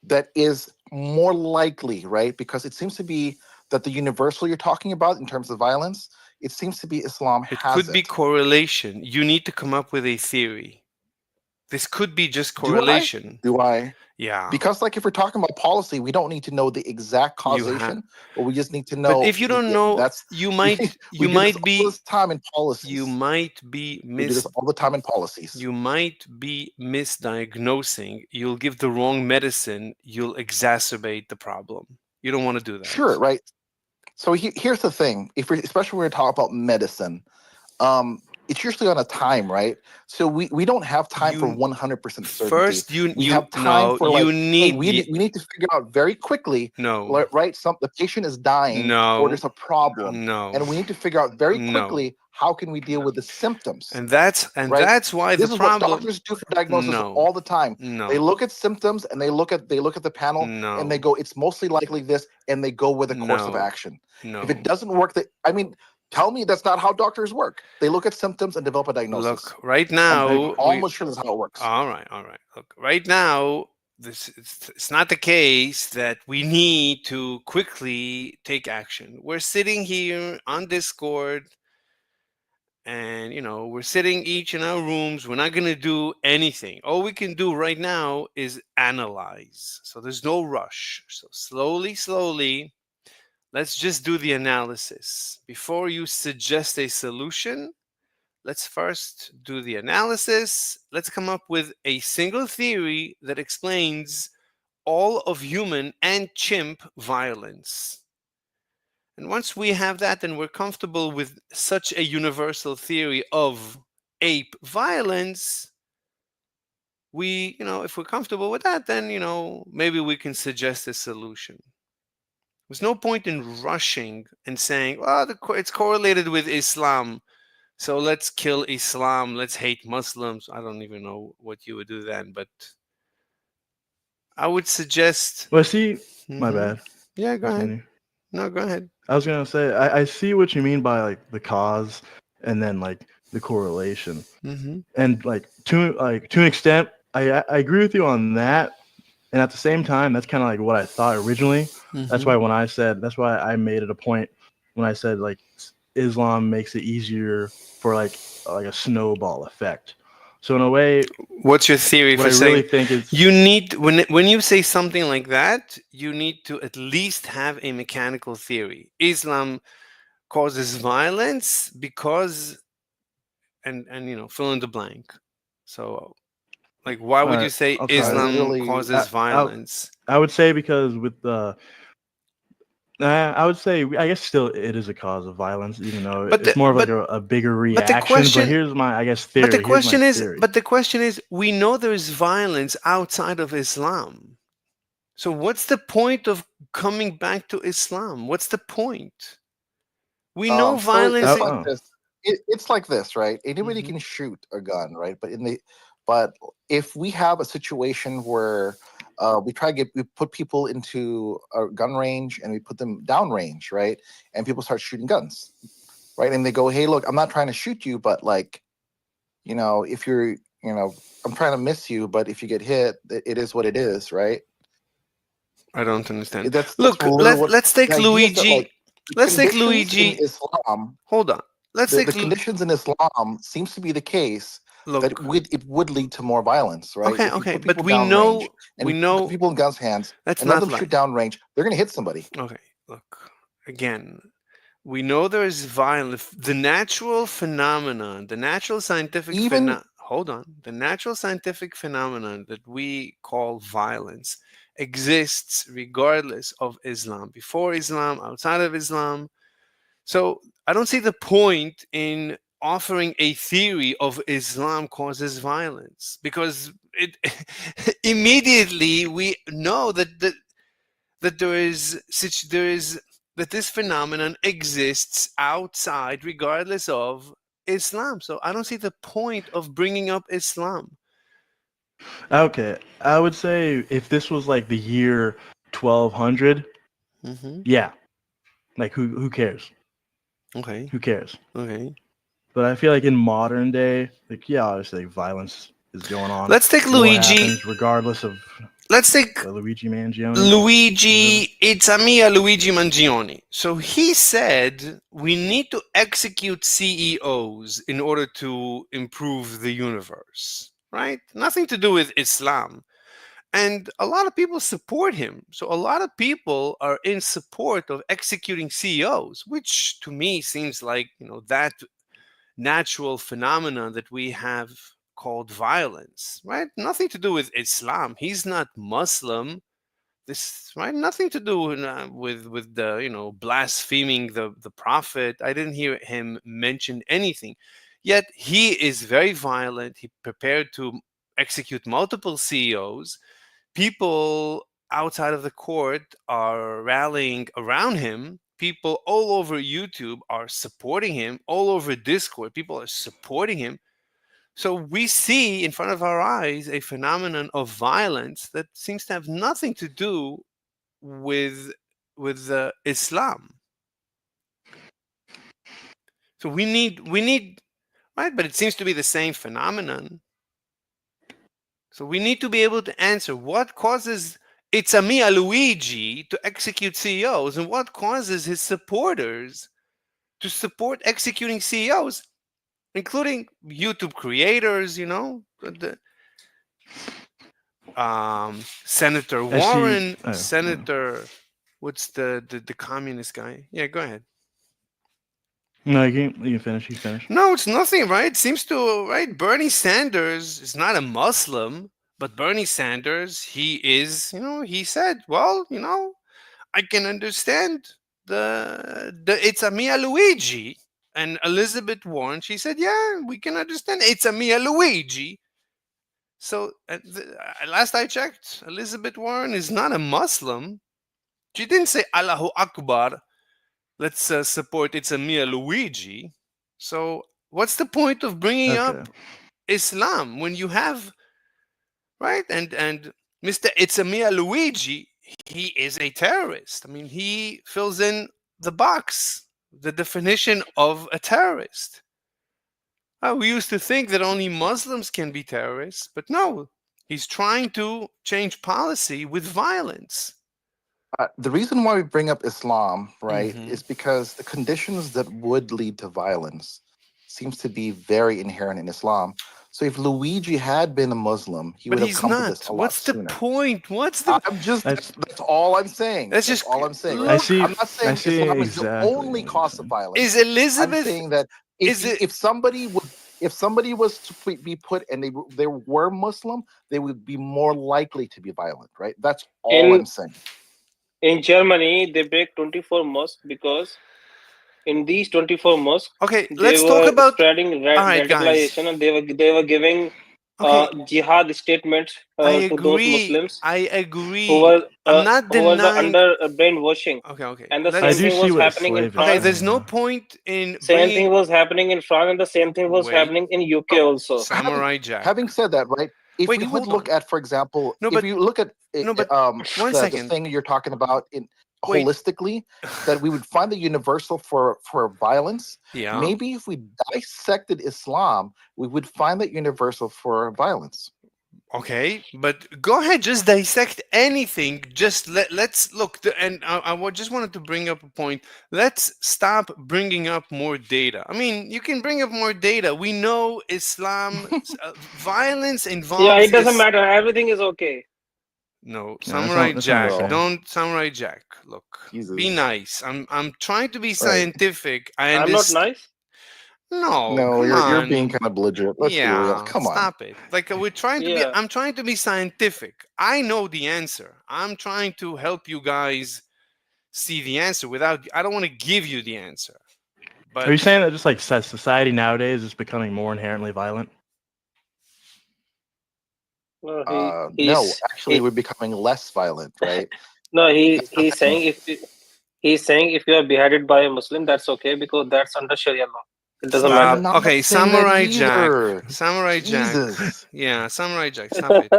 that is more likely, right? Because it seems to be that the universal you're talking about in terms of violence, it seems to be Islam It has could be it. correlation. You need to come up with a theory. This could be just Do I? correlation. Do I? Yeah, Because like if we're talking about policy, we don't need to know the exact you have. causation, but we just need to But know if you don't know, that's we you do this might all this be time in you policies. might be We do this mis all the time in policies. you might be misdiagnosing. You'll give the wrong medicine. You'll exacerbate the problem. You don't want to do Sure, that. right? So here's the thing: if we, especially when we talk about medicine, it's usually on a time, right? So we don't have time for You 100% certainty. first you We you have time no for like, you hey, need the we need to figure out very quickly, no right? Some the patient is dying or no there's a problem, no and we need to figure out very no, quickly how can we deal with the symptoms, and right? that's why the This is what problem. doctors do for diagnosis No, all the time. They no, look at symptoms and they look at the panel and they no, go, it's mostly likely this, and they go with a course of no, action. If it no. doesn't work, I mean, tell me that's not how doctors work. They look at symptoms and develop a diagnosis. Look, right I'm now we. almost sure that's how it works. All right, all right. Look, right now it's not the case that we need to quickly take action. We're sitting here on Discord, and we're sitting each in our rooms. We're not going to do anything. All we can do right now is analyze. So there's no rush. So slowly, let's just do the analysis before you suggest a solution. Let's first do the analysis. Let's come up with a single theory that explains all of human and chimp violence. And once we have that, then we're comfortable with such a universal theory of ape violence. If we're comfortable with that, then, maybe we can suggest a solution. There's no point in rushing and saying, well, it's correlated with Islam. So let's kill Islam. Let's hate Muslims. I don't even know what you would do then, but I would suggest. Well, see, my Hmm. bad. Yeah, go ahead. Continue. No, go ahead. I was gonna say I see what you mean by like the cause and then like the correlation. Mm-hmm. And like to an extent, I agree with you on that. And at the same time, that's kind of like what I thought originally. That's Mm-hmm. why that's why I made it a point when I said like Islam makes it easier for like a snowball effect. So in a way, What's your theory what for I really saying think is you need when you say something like that, you need to at least have a mechanical theory. Islam causes violence because and fill in the blank. So like why all would you right. say I'll try it. Islam Literally, causes I violence? I would say because with the I would say I guess still it is a cause of violence, even though But the it's more of like but a bigger but the reaction. But question here's my I guess but the theory. Here's my question is theory. but the question is we know there's violence outside of Islam. So what's the point of coming back to Islam? What's the point? We know so violence it's in like Oh, this. It's like this, right? Anybody hmm can shoot a gun, right? But if we have a situation where we put people into a gun range and we put them down range, right? And people start shooting guns, right? And they go, "Hey, look, I'm not trying to shoot you, but like, if you're, I'm trying to miss you, but if you get hit, it is what it is, right?" I don't understand. That's Look, literally let's what let's the take idea is, that like Luigi. the Let's take conditions in Luigi. Islam, Hold on. Let's the take conditions in Islam seems to be the case that look. it would lead to more violence, right? Okay, If you okay, put but people we down range know and we we put know people in guns' hands that's and let not them shoot like. down range, they're going to hit somebody. Okay, look. Again, we know there is violence. The natural phenomenon, the natural scientific Even hold on. The natural scientific phenomenon that we call violence exists regardless of Islam. Before Islam, outside of Islam, so I don't see the point in offering a theory of Islam causes violence because it immediately we know that there is that this phenomenon exists outside regardless of Islam. So I don't see the point of bringing up Islam. okay. I would say if this was like the year 1200, Hmm. yeah, like who cares? Okay. Who cares? Okay. But I feel like in modern day, like yeah, obviously like, violence is going on. Let's take War Luigi. happens regardless of Let's take Luigi Mangione or whatever. Luigi, it's a mia Luigi Mangione. So he said we need to execute CEOs in order to improve the universe, right? Nothing to do with Islam. And a lot of people support him. So a lot of people are in support of executing CEOs, which to me seems like, that natural phenomenon that we have called violence, right? Nothing to do with Islam. He's not Muslim, this right, nothing to do with the blaspheming the prophet. I didn't hear him mention anything, yet he is very violent. He prepared to execute multiple CEOs. People outside of the court are rallying around him. People all over YouTube are supporting him. All over Discord people are supporting him. So we see in front of our eyes a phenomenon of violence that seems to have nothing to do with Islam. So we need right, but it seems to be the same phenomenon. So we need to be able to answer what causes it's a Mia Luigi to execute CEOs and what causes his supporters to support executing CEOs, including YouTube creators. Senator I see. Warren, Senator, what's the communist guy? Yeah, go ahead. No, you can finish. You finish. No, it's nothing, right? Seems to, right? Bernie Sanders is not a Muslim, but Bernie Sanders, he is, he said, well, I can understand the it's a Mia Luigi. And Elizabeth Warren, she said, yeah, we can understand it's a Mia Luigi. So last I checked, Elizabeth Warren is not a Muslim. She didn't say Allahu Akbar. Let's support it's a Mia Luigi. So what's the point of bringing Okay. up Islam when you have right and Mr. It's a Mia Luigi? He is a terrorist. I mean, he fills in the box, the definition of a terrorist. We used to think that only Muslims can be terrorists, but no, he's trying to change policy with violence. The reason why we bring up Islam, right, Hmm. is because the conditions that would lead to violence seems to be very inherent in Islam. So if Luigi had been a Muslim, he But would have he's come to this not. a lot What's the sooner. point? What's the? I'm just That's that's all I'm saying. Let's That's just all I'm saying, right? I look. see. I'm not I saying see Islam is the exactly only what you're cause of saying. Is violence. I'm Elizabeth? saying that Is it if somebody would, if somebody was to be put and they were Muslim, they would be more likely to be violent, right? That's all I'm In saying. Germany, they break 24 mosques because in these 24 mosques okay? they Let's talk were about. spreading All right, guys. radicalization, and they were giving Okay, jihad statements I to those agree. Muslims I who agree. were I'm not denying. under brainwashing. Okay, okay. And the I same Let's. do thing see was what happening in slave is Okay, France. there's saying, no though. point in Same thing bringing. was happening in France, and the same thing was Wait. happening in UK So, also. so having Samurai Jack. having said that, right? If Wait, we would hold look on. at, for example, No, if but you look at no, but one the second. thing you're talking about in Wait. holistically, that we would find the universal for violence. Yeah. Maybe if we dissected Islam, we would find that universal for violence. Okay, but go ahead, just dissect anything. Just let's look. And just wanted to bring up a point. Let's stop bringing up more data. I mean, you can bring up more data. We know Islam violence Yeah, involves it doesn't is matter. Everything is okay. no No, Samurai that's not the Jack. Well, same. Don't Samurai Jack. Look, be Jesus, nice. I'm trying to be right? scientific. I I'm not understand. nice. No, No, come you're being on. kind of belligerent. Let's be real. Yeah, Come on. stop it. Like we're trying to be Yeah, I'm trying to be scientific. I know the answer. I'm trying to help you guys see the answer without I don't want to give you the answer. Are you But saying that just like society nowadays is becoming more inherently violent? no, No, actually, we're becoming less violent, right? no, That's the thing. he's saying if you are beheaded by a Muslim, that's okay because that's under Sharia law. It doesn't stop. matter. I'm not Okay, saying that Samurai Jack. either. Samurai Jack. Jesus. Yeah, Samurai Jack, stop it.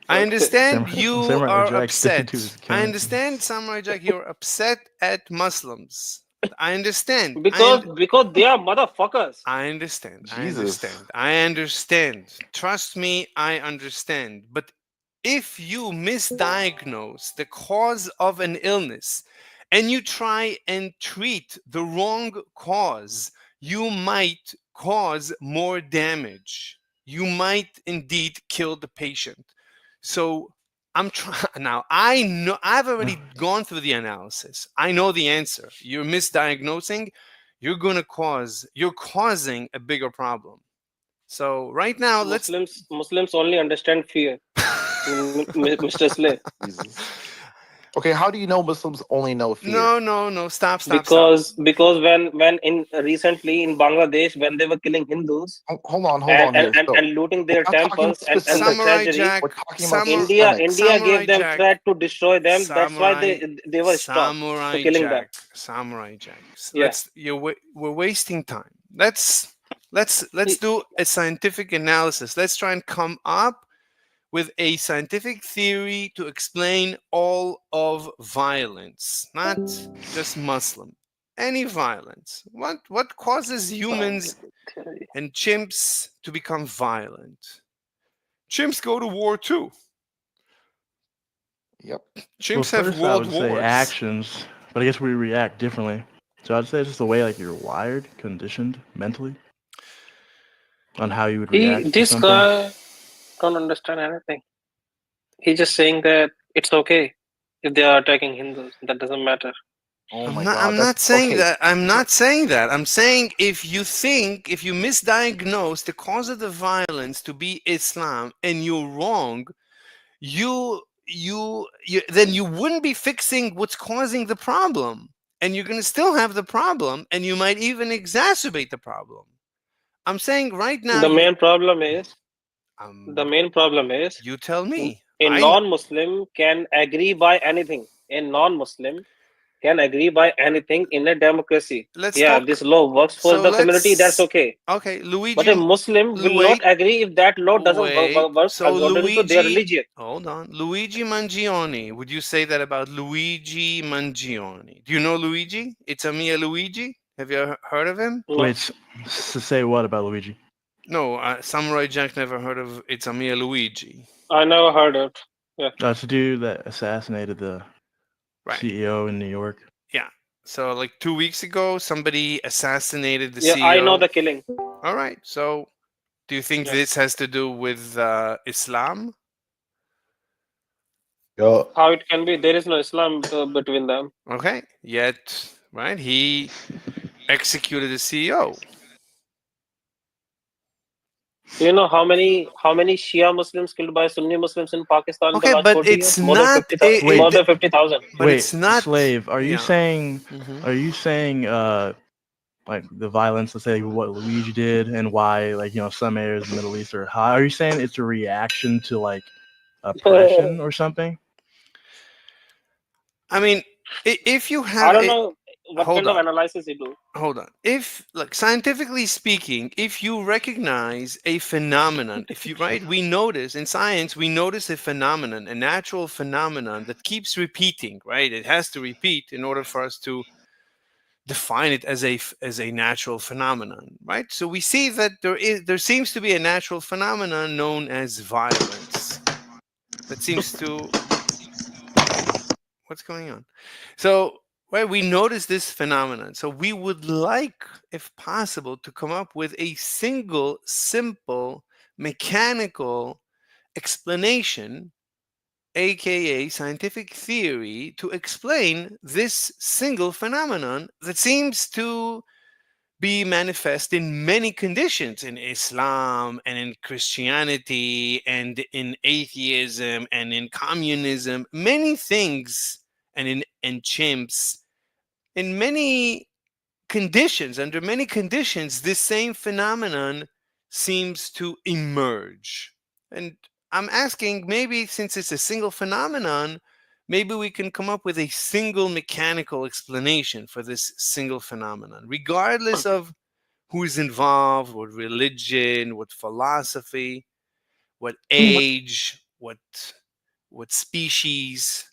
I Okay, understand you Samurai are Jack sticking to upset. his I guns. understand, Samurai Jack, you're upset at Muslims. I understand. because they are motherfuckers. I understand. I Jesus. understand. I understand. Trust me, I understand. But if you misdiagnose the cause of an illness and you try and treat the wrong cause, you might cause more damage. You might indeed kill the patient. So I'm trying now. I know I've already gone through the analysis. I know the answer. You're misdiagnosing, you're causing a bigger problem. So right now let's Muslims only understand fear, Mr. Slay. Jesus. Okay, how do you know Muslims only know fear? no, stop. Because when in recently in Bangladesh when they were killing Hindus Hold on here. So and looting we're their not talking temples about and the specifics. Samurai treasury, Jack, We're talking about India systemics. Samurai gave them Jack, threat to destroy them. That's why Samurai they were stopped to Samurai killing them. Jack, Samurai Jack. Yeah. We're wasting time. Let's do a scientific analysis. Let's try and come up with a scientific theory to explain all of violence, not just Muslim. Any violence. What causes humans Scientific theory. and chimps to become violent? Chimps go to war too. Yep. Well, Chimps have first I world would say wars. actions, but I guess we react differently. So I'd say it's just the way like you're wired, conditioned mentally on how you would react to This something. guy don't understand anything. He's just saying that it's okay if they are attacking Hindus. That doesn't matter. Oh I'm my not God. I'm That's not saying okay. that. I'm So not saying that. I'm saying if you misdiagnose the cause of the violence to be Islam and you're wrong, you then you wouldn't be fixing what's causing the problem. And you're going to still have the problem and you might even exacerbate the problem. I'm saying right now The you main problem is the um main problem is you tell me. a non-Muslim can agree by anything. A non-Muslim can agree by anything in a democracy. Let's Yeah, talk. this law works for So the community, that's let's. okay. Okay, But a Luigi. Muslim will not Wait, agree if that law doesn't wait. work So according to their Luigi, religion. hold on. Luigi Mangione. Would you say that about Luigi Mangione? Do you know Luigi? It's a Mia Luigi. Have you heard of him? No, Wait, to say what about Luigi? No, Samurai Jack never heard of It's a Mia Luigi. I never heard it. Yeah. It's the dude that assassinated the Right. CEO in New York. Yeah. So like 2 weeks ago, somebody assassinated the Yeah, I know CEO. the killing. All right. So do you think Yeah. this has to do with Islam? Yo, How it can be? There is no Islam between them. Okay. Yet, right? He executed the CEO. Do you know how many Shia Muslims killed by Sunni Muslims in Pakistan in the Okay, last but 40 it's years? More than not 50,000. Wait, More it, than 50,000. but Wait, it's not. slave. Are you Yeah. saying? Mhm. Are you saying? Like the violence, let's say what Luigi did, and why, like some areas of the Middle East are high. Are you saying it's a reaction to like oppression or something? I mean, if you I have don't it, know what hold kind of on. analysis you do. Hold on. If, like, scientifically speaking, if you recognize a phenomenon, if you, right, we notice in science, we notice a phenomenon, a natural phenomenon that keeps repeating, right? It has to repeat in order for us to define it as a natural phenomenon, right? So we see that there seems to be a natural phenomenon known as violence that seems to what's going on. So, right, we notice this phenomenon. So we would like, if possible, to come up with a single, simple, mechanical explanation, aka scientific theory, to explain this single phenomenon that seems to be manifest in many conditions in Islam and in Christianity and in atheism and in communism, many things, and in chimps, in many conditions, under many conditions, this same phenomenon seems to emerge. And I'm asking, maybe since it's a single phenomenon, maybe we can come up with a single mechanical explanation for this single phenomenon, regardless of who's involved, what religion, what philosophy, what age, what species,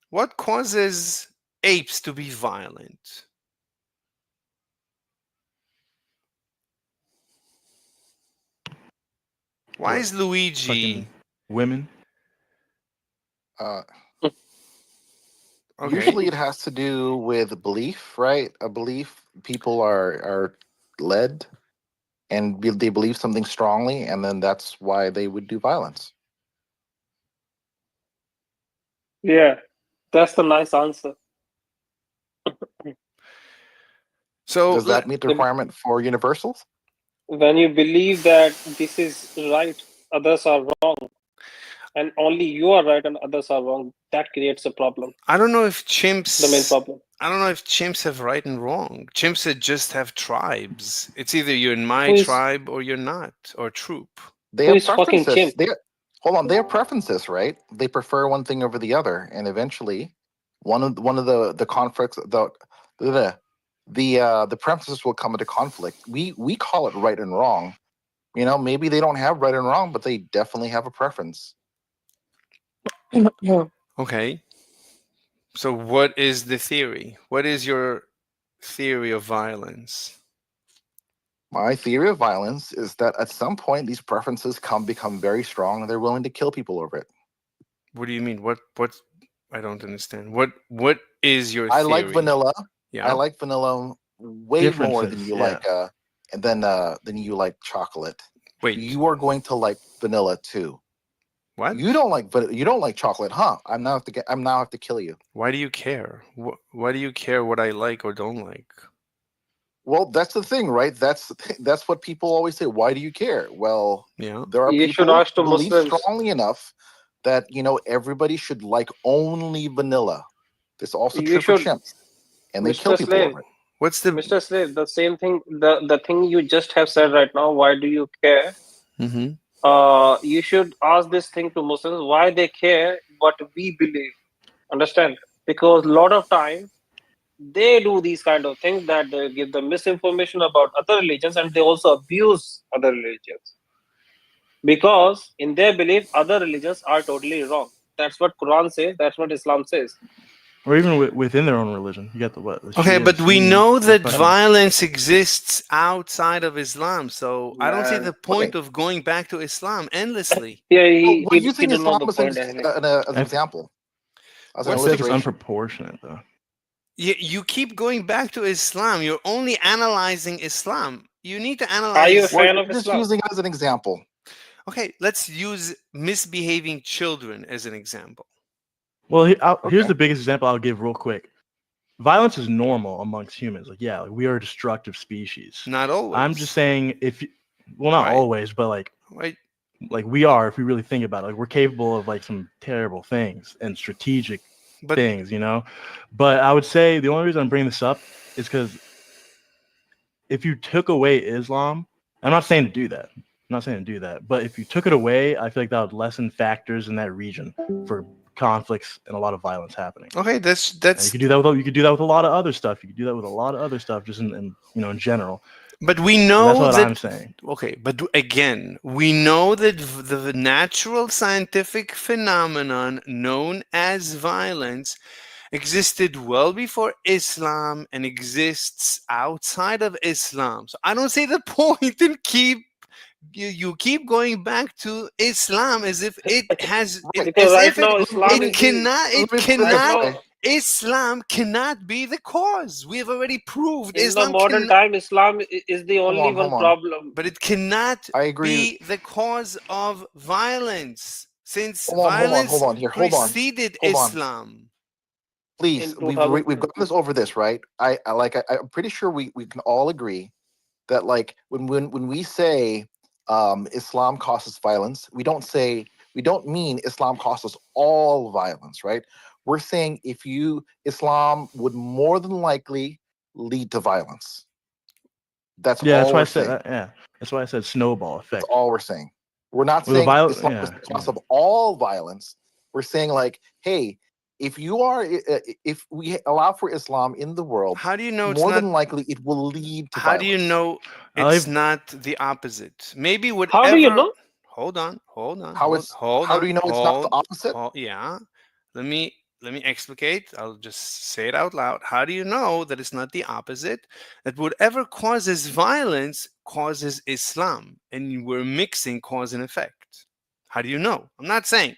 what causes apes to be violent. Why What is Luigi fucking women? uh, okay? usually it has to do with belief, right? A belief. People are led and they believe something strongly, and then that's why they would do violence. Yeah, that's the nice answer. So Does that meet the If- requirement for universals? When you believe that this is right, others are wrong, and only you are right and others are wrong, that creates a problem. I don't know if The main chimps. problem. I don't know if chimps have right and wrong. Chimps just have tribes. It's either you're in my Who is tribe or you're not, or troop. They who have is fucking preferences. chimp? Hold on. They have preferences, right? They prefer one thing over the other, and eventually, one of the conflicts, the preferences will come into conflict. We call it right and wrong. Maybe they don't have right and wrong, but they definitely have a preference. Okay. So what is the theory? What is your theory of violence? My theory of violence is that at some point these preferences become very strong, and they're willing to kill people over it. What do you mean? What I don't understand. What is your I like theory? vanilla. I Yeah. like vanilla way more than Differences, you yeah. like than you like chocolate. Wait. You are going to like vanilla too. What? You don't like chocolate, huh? I'm now have to kill you. Why do you care? Why do you care what I like or don't like? Well, that's the thing, right? That's what people always say. Why do you care? Well, Yeah. there are You should people ask who to believe Muslims. strongly enough that everybody should like only vanilla. This is also You true for should, chimps, and they kill Mr. people Slave, over it. What's the? Mr. Slave, the same thing, the thing you just have said right now, why do you care? Mm-hmm. You should ask this thing to Muslims, why they care what we believe. Understand? Because a lot of time they do these kind of things, that they give the misinformation about other religions, and they also abuse other religions, because in their belief other religions are totally wrong. That's what Quran says, that's what Islam says. Or even within their own religion, you got the what? The Okay, Shia, the but we Sunni, know the that fucking. violence exists outside of Islam, so I don't see Man, the Okay. point of going back to Islam endlessly. yeah, Well, he we're he, he using don't know Islam the as an point anyway. as an I, example, as an I What's feel the like it's illustration. unproportionate though. you keep going back to Islam. You're only analyzing Islam. You need to Are you a analyze. fan of We're just Islam? using it as an example. Okay, let's use misbehaving children as an example. Well, here's Okay. the biggest example I'll give real quick. Violence is normal amongst humans. Like, yeah, like we are a destructive species. Not I'm just always, saying, well, not right? always, but Right. like we are, if we really think about it, like we're capable of like some terrible things and strategic But things, you know. But I would say the only reason I'm bringing this up is because if you took away Islam, I'm not saying to do that. I'm not saying to do that, but if you took it away, I feel like that would lessen factors in that region for conflicts and a lot of violence happening. okay, that's And you that's. could do that with a lot of other stuff. You could do that with a lot of other stuff, just in in general. But we So that's know what I'm that. saying. Okay, but again, we know that the natural scientific phenomenon known as violence existed well before Islam and exists outside of Islam. So I don't see the point in you keep going back to Islam as if it has it Right. Because as right if now Islam it is the cannot Let me put it right this it cannot. now way. Islam cannot be the cause. We have already proved in the Islam modern cannot, time. Islam is the Hold only on, one hold on. problem. but it cannot I agree. be the cause of violence since Hold violence on here. preceded Hold on. Islam. Please, In we've 2000, gone this over this, right? I'm pretty sure we can all agree that like when we say Islam causes violence, we don't mean Islam causes all violence, right? We're saying Islam would more than likely lead to violence. That's Yeah, that's all why I we're said saying. yeah, that's why I said snowball That's effect. all we're saying. We're not With a saying violent, Islam is yeah, the cause of all violence. We're saying like, hey, if we allow for Islam in the world, How do you know it's more not? than likely it will lead to How do you violence. know I it's not the opposite? Maybe how do you whatever. know? Hold on, hold on, How hold it's hold how do on, you know it's not the opposite? yeah. Let me explicate. I'll just say it out loud. How do you know that it's not the opposite? That whatever causes violence causes Islam, and we're mixing cause and effect. How do you know? I'm not saying.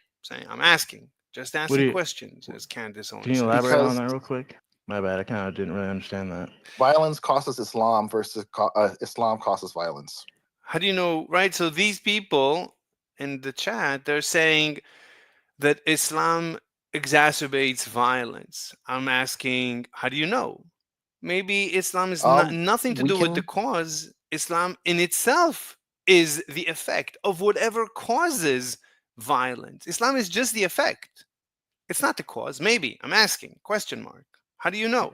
I'm asking. Just what do asking you questions, as Candace can only you elaborate says. on Because that real quick? My bad, I kind of didn't really understand that. violence causes Islam versus Islam causes violence. How do you know, right? So these people in the chat, they're saying that Islam exacerbates violence. I'm asking, how do you know? Maybe Islam is nothing to We do with the can cause. Islam in itself is the effect of whatever causes violence. Islam is just the effect. It's not the cause. Maybe. I'm asking. Question mark. How do you know?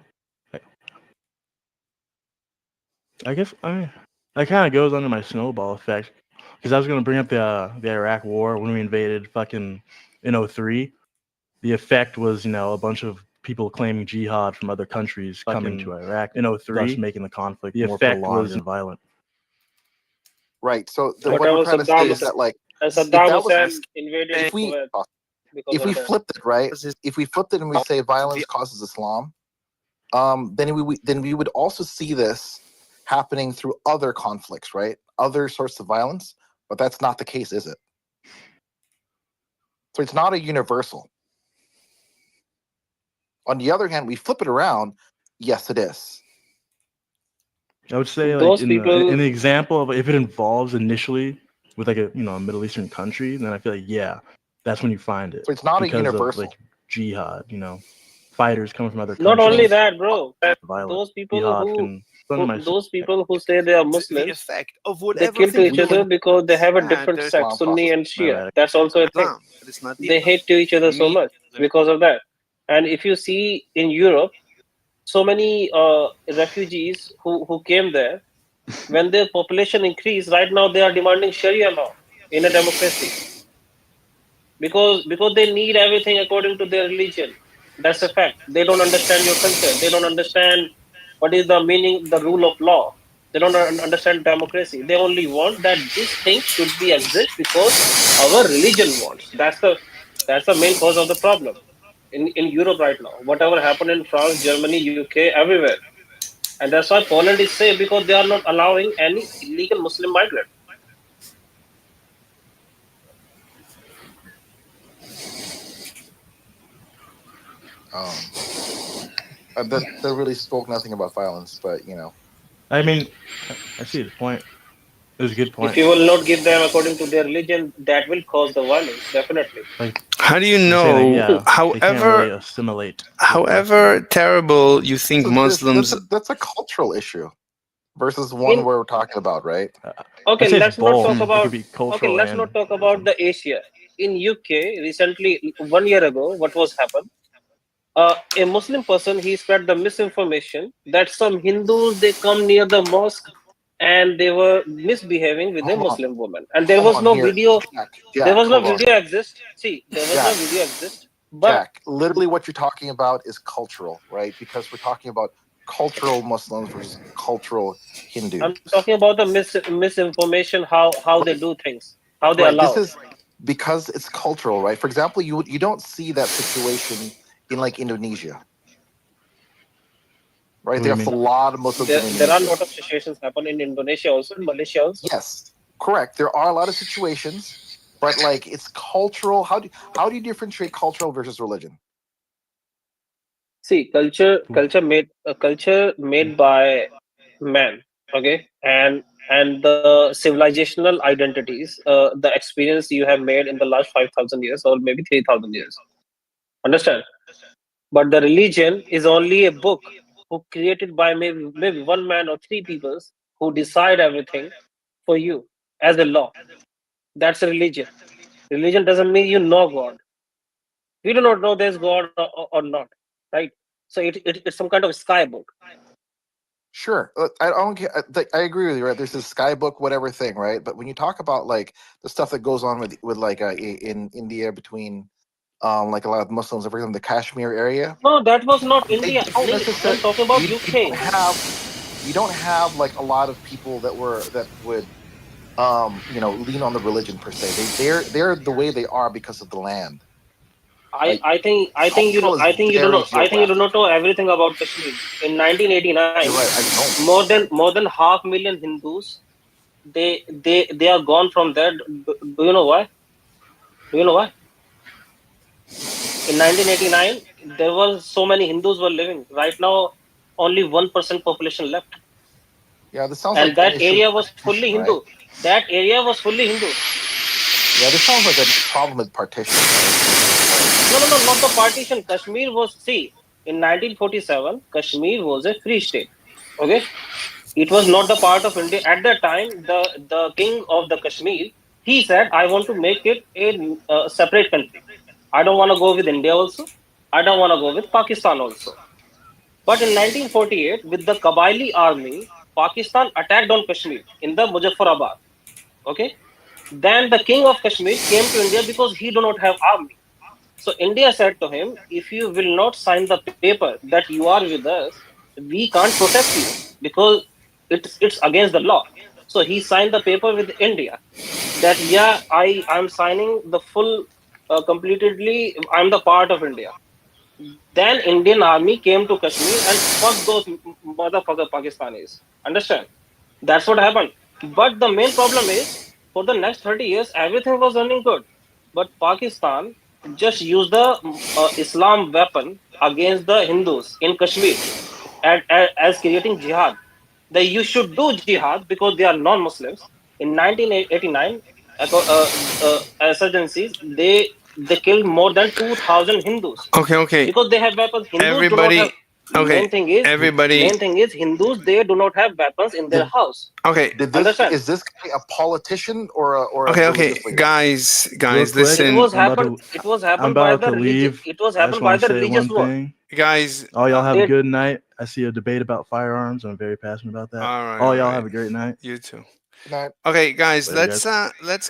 I guess that kind of goes under my snowball effect because I was gonna bring up the Iraq War when we invaded fucking in '03. The effect was a bunch of people claiming jihad from other countries coming to Iraq in '03, thus making the conflict more prolonged and violent. right. So what we're Whatever trying to say Saddam is that like if Saddam that was Hussein Asking. invaded if we Kuwait because if of we that. flipped it, right? If we flipped it and we say violence The causes Islam, then we would also see this happening through other conflicts, right? Other sorts of violence, but that's not the case, is it? So it's not a universal. On the other hand, we flip it around. Yes, it is. I would say like Those in people, the example of if it involves initially with like a Middle Eastern country, then I feel like yeah, that's when you find it So it's not a because of universal. like jihad, fighters coming from other not I only mean, countries. that, bro. Violent Those people jihad can those people who say they are the Muslims, effect of they whatever kill to thing each we other can because they have a different there's sect, Islam Sunni causes. and my Shia. bad. That's also a thing. Islam, but it's not the. They hate to each other Let so me. much because of that. And if you see in Europe, so many refugees who came there, when their population increased, right now they are demanding Sharia law in a democracy, because they need everything according to their religion. That's a fact. They don't understand your culture. They don't understand what is the meaning, the rule of law. They don't understand democracy. They only want that this thing should be exist because our religion wants. That's the main cause of the problem in Europe right now. Whatever happened in France, Germany, UK, everywhere, and that's why Poland is safe because they are not allowing any illegal Muslim migrant. Um, that really spoke nothing about violence, but you know, I mean, I see his point. It was a good If point. you will not give them according to their religion, that will cause the violence, definitely. Like How do you you're saying, that, know? yeah, they can't really However, assimilate with us. however terrible you think so Muslims. that's a cultural issue versus one In we're talking about, right? Uh, I Okay, say it's let's not both. talk Hmm. It could about be okay, cultural let's and not talk about religion. the Asia. In UK, recently, 1 year ago, what was happened? A Muslim person he spread the misinformation that some Hindus they come near the mosque and they were misbehaving with a Hold on, Muslim woman, and there hold was on no here, video. There Jack. was no Hold on, video exist. See, there was no Jack. video exist, but Jack, literally what you're talking about is cultural, right? Because we're talking about cultural Muslims versus cultural I'm Hindus. talking about the misinformation, how they Right, do things, how they right. This allow it. is because it's cultural, right? For example, you don't see that situation in like Indonesia, right? What do you There's a mean? lot of Muslims in There are a Indonesia. lot of situations happen in Indonesia also, in Malaysia also. Yes, correct. There are a lot of situations, but like it's cultural. How do you differentiate cultural versus religion? See, culture made by man, okay, and the civilizational identities, the experience you have made in the last 5,000 years or maybe 3,000 years. Understand? But the religion is only a book who created by maybe one man or three peoples who decide everything for you as a law. That's a religion. Religion doesn't mean you know God. We do not know there's God or not, right? So it's some kind of sky book. Sure, I don't get. I agree with you, right? There's this skybook, whatever thing, right? But when you talk about like the stuff that goes on with like in India between like a lot of Muslims, and for example, the Kashmir area, No, that was not they India. don't Please, I'm necessarily talking about you don't UK. have like a lot of people that would lean on the religion per se. They're the way they are because of the land. I, Like I think I think you cultural is I think you don't very know I think you do geographic. not know everything about Kashmir. In 1989, You're right. I don't. more than half million Hindus they are gone from there. Do you know why? Do you know why? In 1989, there was so many Hindus were living. Right now, only 1% population left, Yeah, this sounds and like an that issue of area was fully partition, Hindu. right? That area was fully Hindu. Yeah, this sounds like a problem with partition, right? Versus like, No, not the partition. Kashmir was, see, in 1947, Kashmir was a free state. Okay, it was not the part of India at that time. The king of the Kashmir, he said, I want to make it a separate country. I don't want to go with India also. I don't want to go with Pakistan also. But in 1948, with the Kabaili army, Pakistan attacked on Kashmir in the Muzaffarabad. Okay, then the king of Kashmir came to India because he do not have army. So India said to him, if you will not sign the paper that you are with us, we can't protect you because it's against the law. So he signed the paper with India that yeah, I'm signing the full completely. I'm the part of India. Then Indian army came to Kashmir and fuck those motherfucker Pakistanis. Understand? That's what happened. But the main problem is for the next 30 years, everything was running good. But Pakistan just used the Islam weapon against the Hindus in Kashmir as creating jihad. That you should do jihad because they are non-Muslims. In 1989, insurgencies, they killed more than 2,000 Hindus Okay, okay, because they have weapons. Hindus do not have. everybody. Okay, Main thing is everybody. main thing is Hindus. They do not have weapons in their did house. Okay, did this Understand? is this guy a politician or a okay, religious leader? Real guys. quick, It Listen, was happened. It was I'm happened by about the to religion. leave. It was I just happened by want to the say religious one war. thing. guys. All y'all have a They good night. I see a debate about firearms. I'm very passionate about that. All All y'all right. have a great night. You too. Not Okay, guys. Later, guys. Let's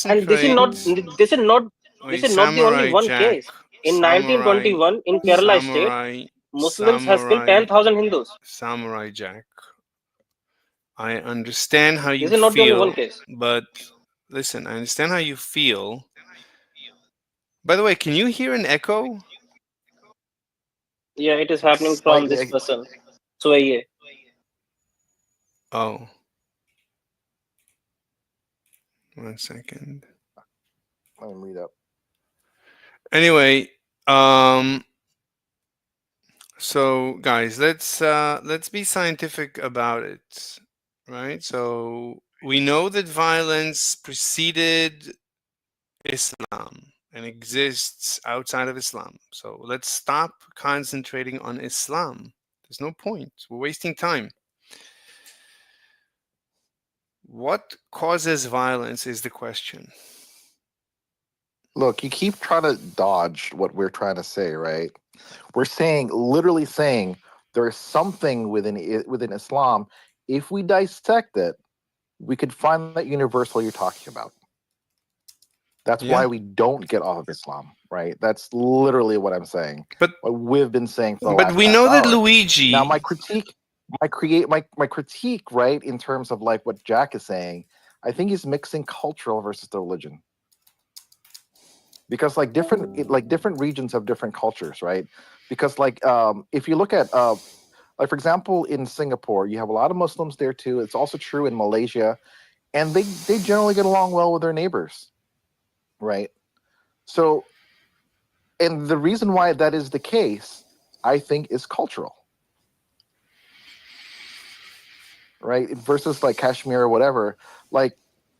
and this is concentrate. not. This is not. This Wait, is not the only Samurai one Jack. case. In Samurai, 1921, in Kerala state, samurai, Muslims has killed samurai, 10,000 Hindus. samurai Jack. I understand how This you is not the only one feel, case. but listen, I understand how you feel. By the way, can you hear an echo? Yeah, it is happening from this Slightly. person. So yeah, Oh, 1 second. Let me read up. Anyway, um, so guys, let's be scientific about it, right? So we know that violence preceded Islam and exists outside of Islam. So let's stop concentrating on Islam. There's no point. We're wasting time. What causes violence is the question. Look, you keep trying to dodge what we're trying to say, right? We're saying, literally saying, there is something within Islam. If we dissect it, we could find that universal you're talking about. That's why Yeah. we don't get off of Islam, right? That's literally what I'm saying. But What we've been saying for the but last we half know that hour. Now, Luigi. my critique, right, in terms of like what Jack is saying, I think he's mixing cultural versus the religion. Because different regions have different cultures, right? Because if you look at like for example in Singapore, you have a lot of Muslims there too. It's also true in Malaysia, and they generally get along well with their neighbors, right? So, and the reason why that is the case, I think, is cultural, right? Versus like Kashmir or whatever, like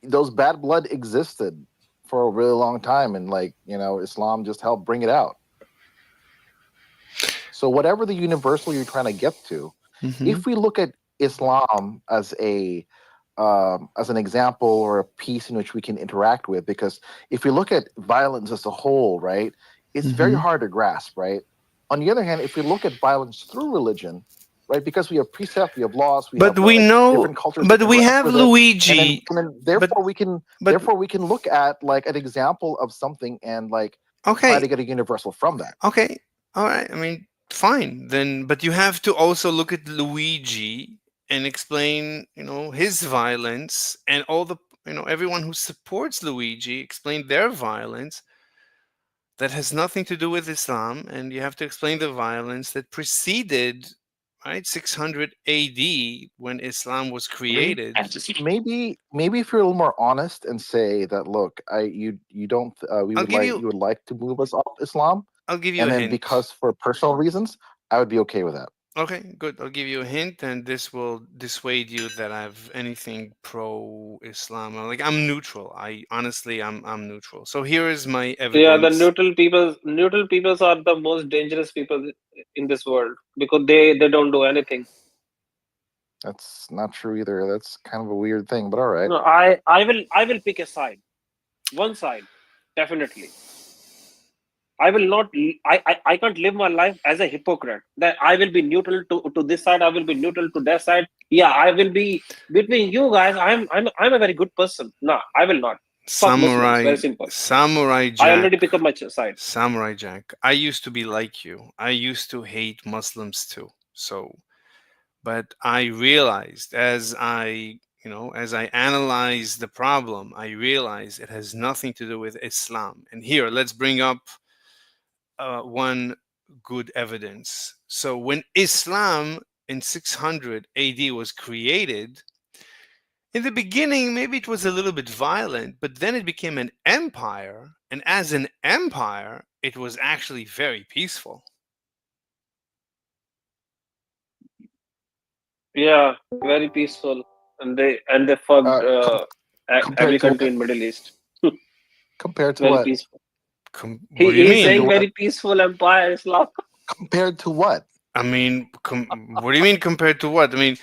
those bad blood existed for a really long time, and Islam just helped bring it out. So whatever the universal you're trying to get to, Mhm. if we look at Islam as an example or a piece in which we can interact with, because if you look at violence as a whole, right, it's very Mhm. hard to grasp, right? On the other hand, if we look at violence through religion, right, because we have precept, we have laws, we But have we know. different cultures that But we interact have with it, and then, Luigi. and then But but therefore we can look at like an example of something and like try okay. to get a universal from that. Okay. All right. I mean, fine. Then but you have to also look at Luigi and explain, his violence and all the, everyone who supports Luigi explain their violence that has nothing to do with Islam, and you have to explain the violence that preceded, right, 600 AD when Islam was created. Maybe if you're a little more honest and say that, look, you don't we I'll would give like you you would like to move us off Islam, I'll give you and a then hint. because for personal reasons, I would be okay with that. Okay, good. I'll give you a hint, and this will dissuade you that I've anything pro-Islam. Like I'm neutral. I'm neutral. So here is my yeah, the evidence. neutral peoples are the most dangerous people in this world because they don't do anything. That's not true either. That's kind of a weird thing, but all right. No, I will pick a side, one side, definitely. I will not. I can't live my life as a hypocrite. That I will be neutral to this side. I will be neutral to that side. Yeah, I will be between you guys. I'm a very good person. No, I will not. Fuck Muslims. Samurai, Very simple. Samurai I Jack, already pick up my side. Samurai Jack. I used to be like you. I used to hate Muslims too. So, but I realized as I analyzed the problem, I realized it has nothing to do with Islam. And here, let's bring up one good evidence. So when Islam in 600 AD was created, in the beginning, maybe it was a little bit violent, but then it became an empire. And as an empire, it was actually very peaceful. Yeah, very peaceful, and they fucked Compared every to country what? in Middle East. Compared to Very what? peaceful. What do you He's Compared to saying mean? what? very peaceful empire Islam. Compared to what? I mean, what do you mean compared to what? I mean,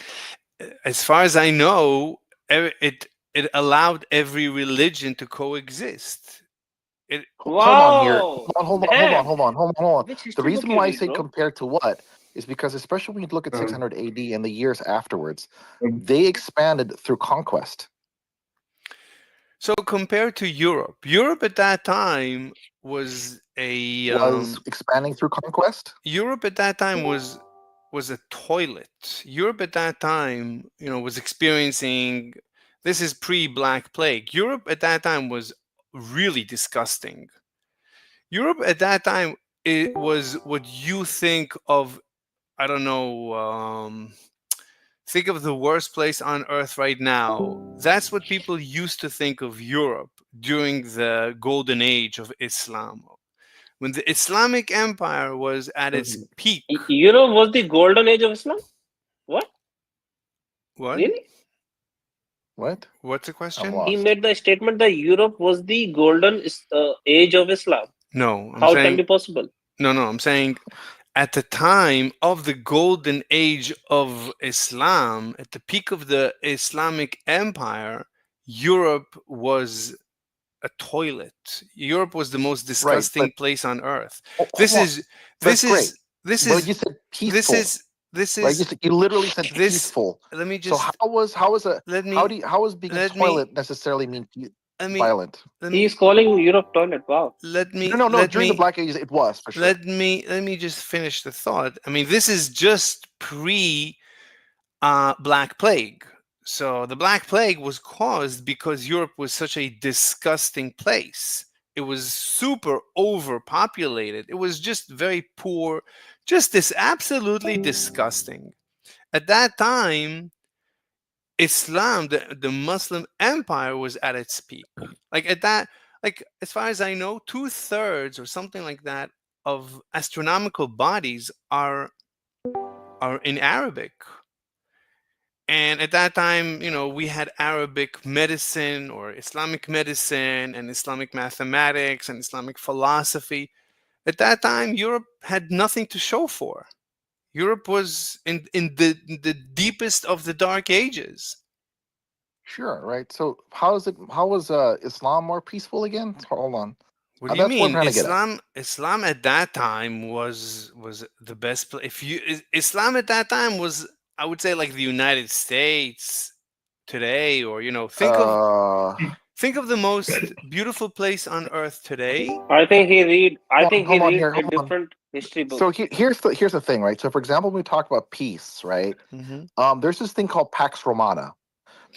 as far as I know, it allowed every religion to coexist. It Hold on here. Wow, Hold on. damn. Hold on. Which The history book reason you why I read, say bro? compared to what is because, especially when you look at 600 AD and the years afterwards, they expanded through conquest. So compared to Europe, Europe at that time was a Was expanding through conquest. Europe at that time was a toilet. Europe at that time, was experiencing, this is pre-Black Plague. Europe at that time was really disgusting. Europe at that time, it was what you think of, I don't know, think of the worst place on earth right now. That's what people used to think of Europe during the golden age of Islam. When the Islamic Empire was at its Mhm. peak. Europe was the golden age of Islam. What? What? Really? What? What's the I'm question? He lost. made the statement that Europe was the golden age of Islam. No, I'm How it can saying be possible? no, I'm saying at the time of the golden age of Islam, at the peak of the Islamic Empire, Europe was a toilet. Europe was the most Right, but disgusting place on earth. hold This on. is That's this great. is this But you is said this peaceful, is this right? is You literally said this peaceful. let me So just let me how is being a let me toilet necessarily mean let me violent? let He me is calling Europe toilet. Wow. let No, me no, no. let During the me Black Ages, it was for sure. let me just finish the thought. I mean, this is just pre Black Plague. So the Black Plague was caused because Europe was such a disgusting place. It was super overpopulated. It was just very poor, just this absolutely disgusting. At that time, Islam, the Muslim empire, was at its peak. Like at that, like as far as I know, 2/3 or something like that of astronomical bodies are in Arabic. And at that time, we had Arabic medicine or Islamic medicine and Islamic mathematics and Islamic philosophy. At that time, Europe had nothing to show for. Europe was in the deepest of the dark ages. Sure, right. So how was Islam more peaceful again? Hold on. What do you That's what I'm mean? trying to get at. Islam at that time was the best place. If you Islam at that time was, I would say, like the United States today, or Uh, think of the most beautiful place on earth today. I think he read. I think he hold on read here. a Hold on. different history book. So here's the thing, right? So for example, when we talk about peace, right? Hmm. There's this thing called Pax Romana,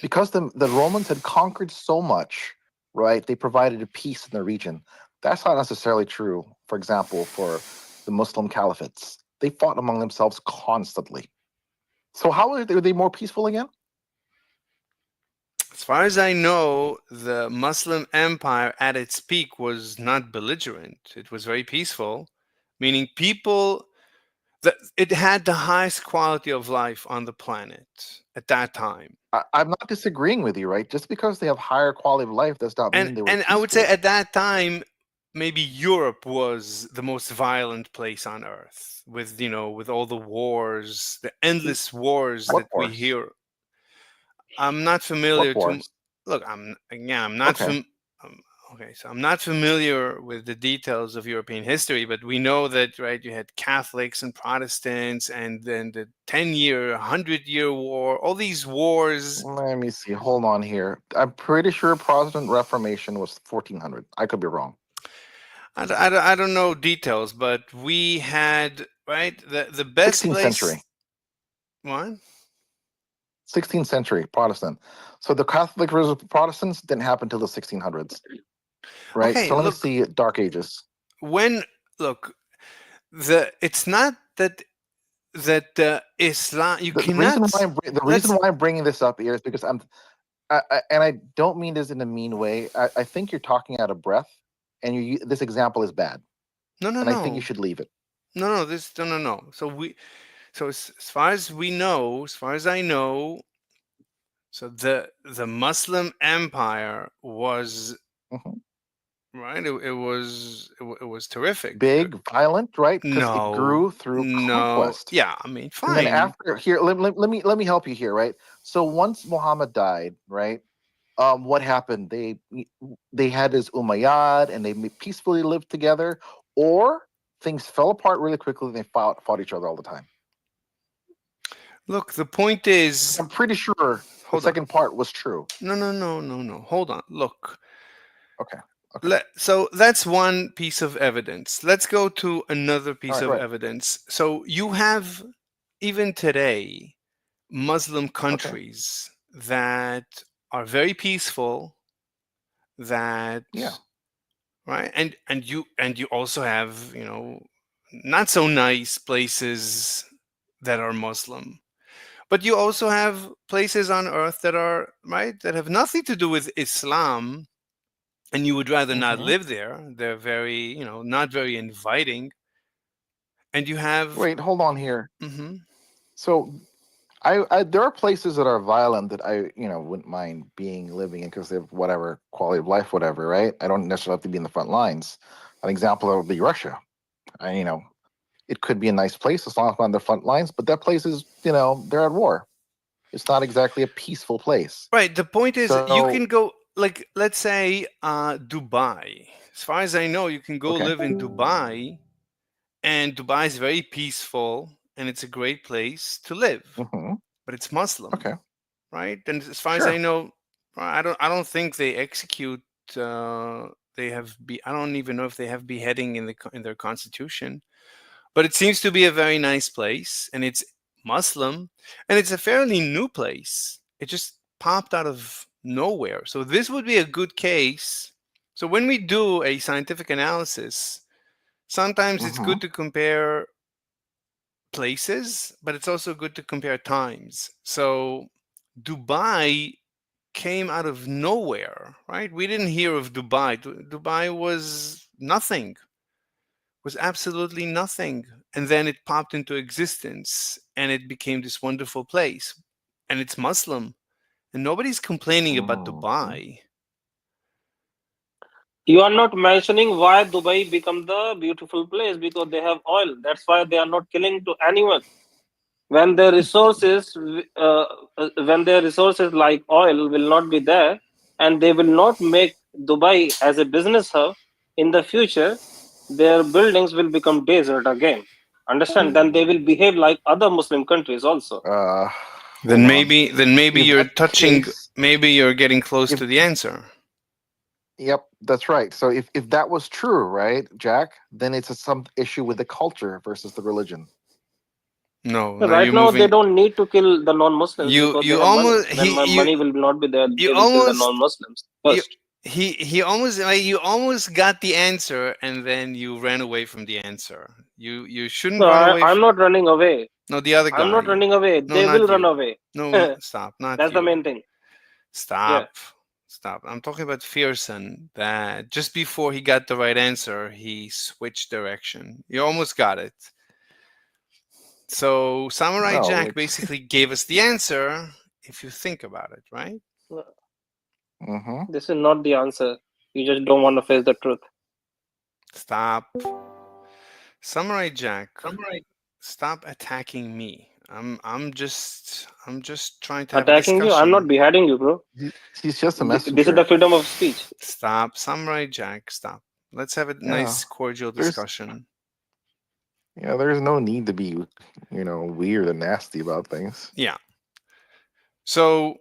because the Romans had conquered so much, right? They provided a peace in the region. That's not necessarily true. For example, for the Muslim caliphates, they fought among themselves constantly. So how are they more peaceful again? As far as I know, the Muslim empire at its peak was not belligerent. It was very peaceful, meaning people that it had the highest quality of life on the planet at that time. I'm not disagreeing with you, right? Just because they have higher quality of life does not and mean they were and I would say peaceful. at that time, maybe Europe was the most violent place on earth, with with all the wars, the endless wars What that we wars? hear. I'm not What familiar to wars? look. I'm not Okay. um, okay, so I'm not familiar with the details of European history, but we know that, right, you had Catholics and Protestants, and then the 10-year, 100-year war, all these wars. Let me see. Hold on here. I'm pretty sure Protestant Reformation was 1400. I could be wrong. I don't know details, but we had, right, the best 16th century. place. What? 16th century Protestant. So the Catholic versus Protestants didn't happen until the 1600s, right? Okay, So let me look, see Dark Ages. when look, the it's not that Islam, you The reason cannot. why the reason Let's why I'm bringing this up here is because and I don't mean this in a mean way. I think you're talking out of breath, and this example is bad, no, no, and I think you no, should leave it. no, this no, no, no. So as far as we know, as far as I know, so the Muslim empire was, Mhm. right. It was terrific. Big, violent, right? Because it No, grew through no, conquest. yeah. I mean, And then fine. after here, let me help you here, right? So once Muhammad died, right? What happened? They had his Umayyad, and they peacefully lived together, or things fell apart really quickly, and they fought each other all the time. Look, the point is, I'm pretty sure the hold on. second part was true. No, no, no, no, no. Hold on. Look. Okay. Okay. So that's one piece of evidence. Let's go to another All piece right. of Right. evidence. So you have, even today, Muslim Okay. countries that are very peaceful, that, Yeah. right, and you also have, not so nice places that are Muslim. But you also have places on earth that are, right, that have nothing to do with Islam, and you would rather not Hmm. live there. They're very, not very inviting. And you have, Wait. Hold on here. mhm. So I there are places that are violent that I wouldn't mind being living in because they have whatever quality of life, whatever. Right. I don't necessarily have to be in the front lines. An example that would be Russia. It could be a nice place as long as I'm on the front lines, but that place is they're at war. It's not exactly a peaceful place. Right. The point is, you So can go, like, let's say, Dubai. As far as I know, you can go okay. live in Dubai, and Dubai is very peaceful, and it's a great place to live. Hmm. But it's Muslim, Okay. right? And as far as I Sure. know, I don't think they execute. They have be. I don't even know if they have beheading in their constitution. But it seems to be a very nice place, and it's Muslim, and it's a fairly new place. It just popped out of nowhere. So this would be a good case. So when we do a scientific analysis, sometimes it's Hmm. good to compare places, but it's also good to compare times. So Dubai came out of nowhere, right? We didn't hear of Dubai. Dubai was nothing, was absolutely nothing. And then it popped into existence and it became this wonderful place. And it's Muslim. And nobody's complaining about Hmm. Dubai. You are not mentioning why Dubai become the beautiful place because they have oil. That's why they are not killing to anyone. When their resources, when their resources like oil will not be there, and they will not make Dubai as a business hub in the future, their buildings will become desert again. Understand? Then they will behave like other Muslim countries also. Uh, Then hold on. maybe If you're that's the touching, case, maybe you're getting close if to the answer. yep, that's right. So if that was true, right, Jack, then it's some issue with the culture versus the religion. No, no, Right you're now, they moving. don't need to kill the non-Muslims You because they you have money. almost When money will not be there, you they will kill the almost non-Muslims you first. he almost, like, you almost got the answer and then you ran away from the answer. You shouldn't No, run away I'm from, not running away. no, the other I'm not guy. running away. No, They will not run you. away. No, That's stop, not the you. main thing. Yeah. Stop. Stop. I'm talking about Fearson, that just before he got the right answer, he switched direction. You almost got it. So Samurai No, Jack it's basically gave us the answer if you think about it, right? No, hmm this is not the answer. You just don't want to face the truth. Stop. Samurai Jack, stop attacking me. I'm just trying to have a Attacking you? I'm not discussion. beheading you, bro. he's just a This is the messenger. freedom of speech. Stop. Samurai Jack, stop. Let's have a Yeah, nice cordial there's discussion. there's no need to be weird and nasty about things. Yeah. So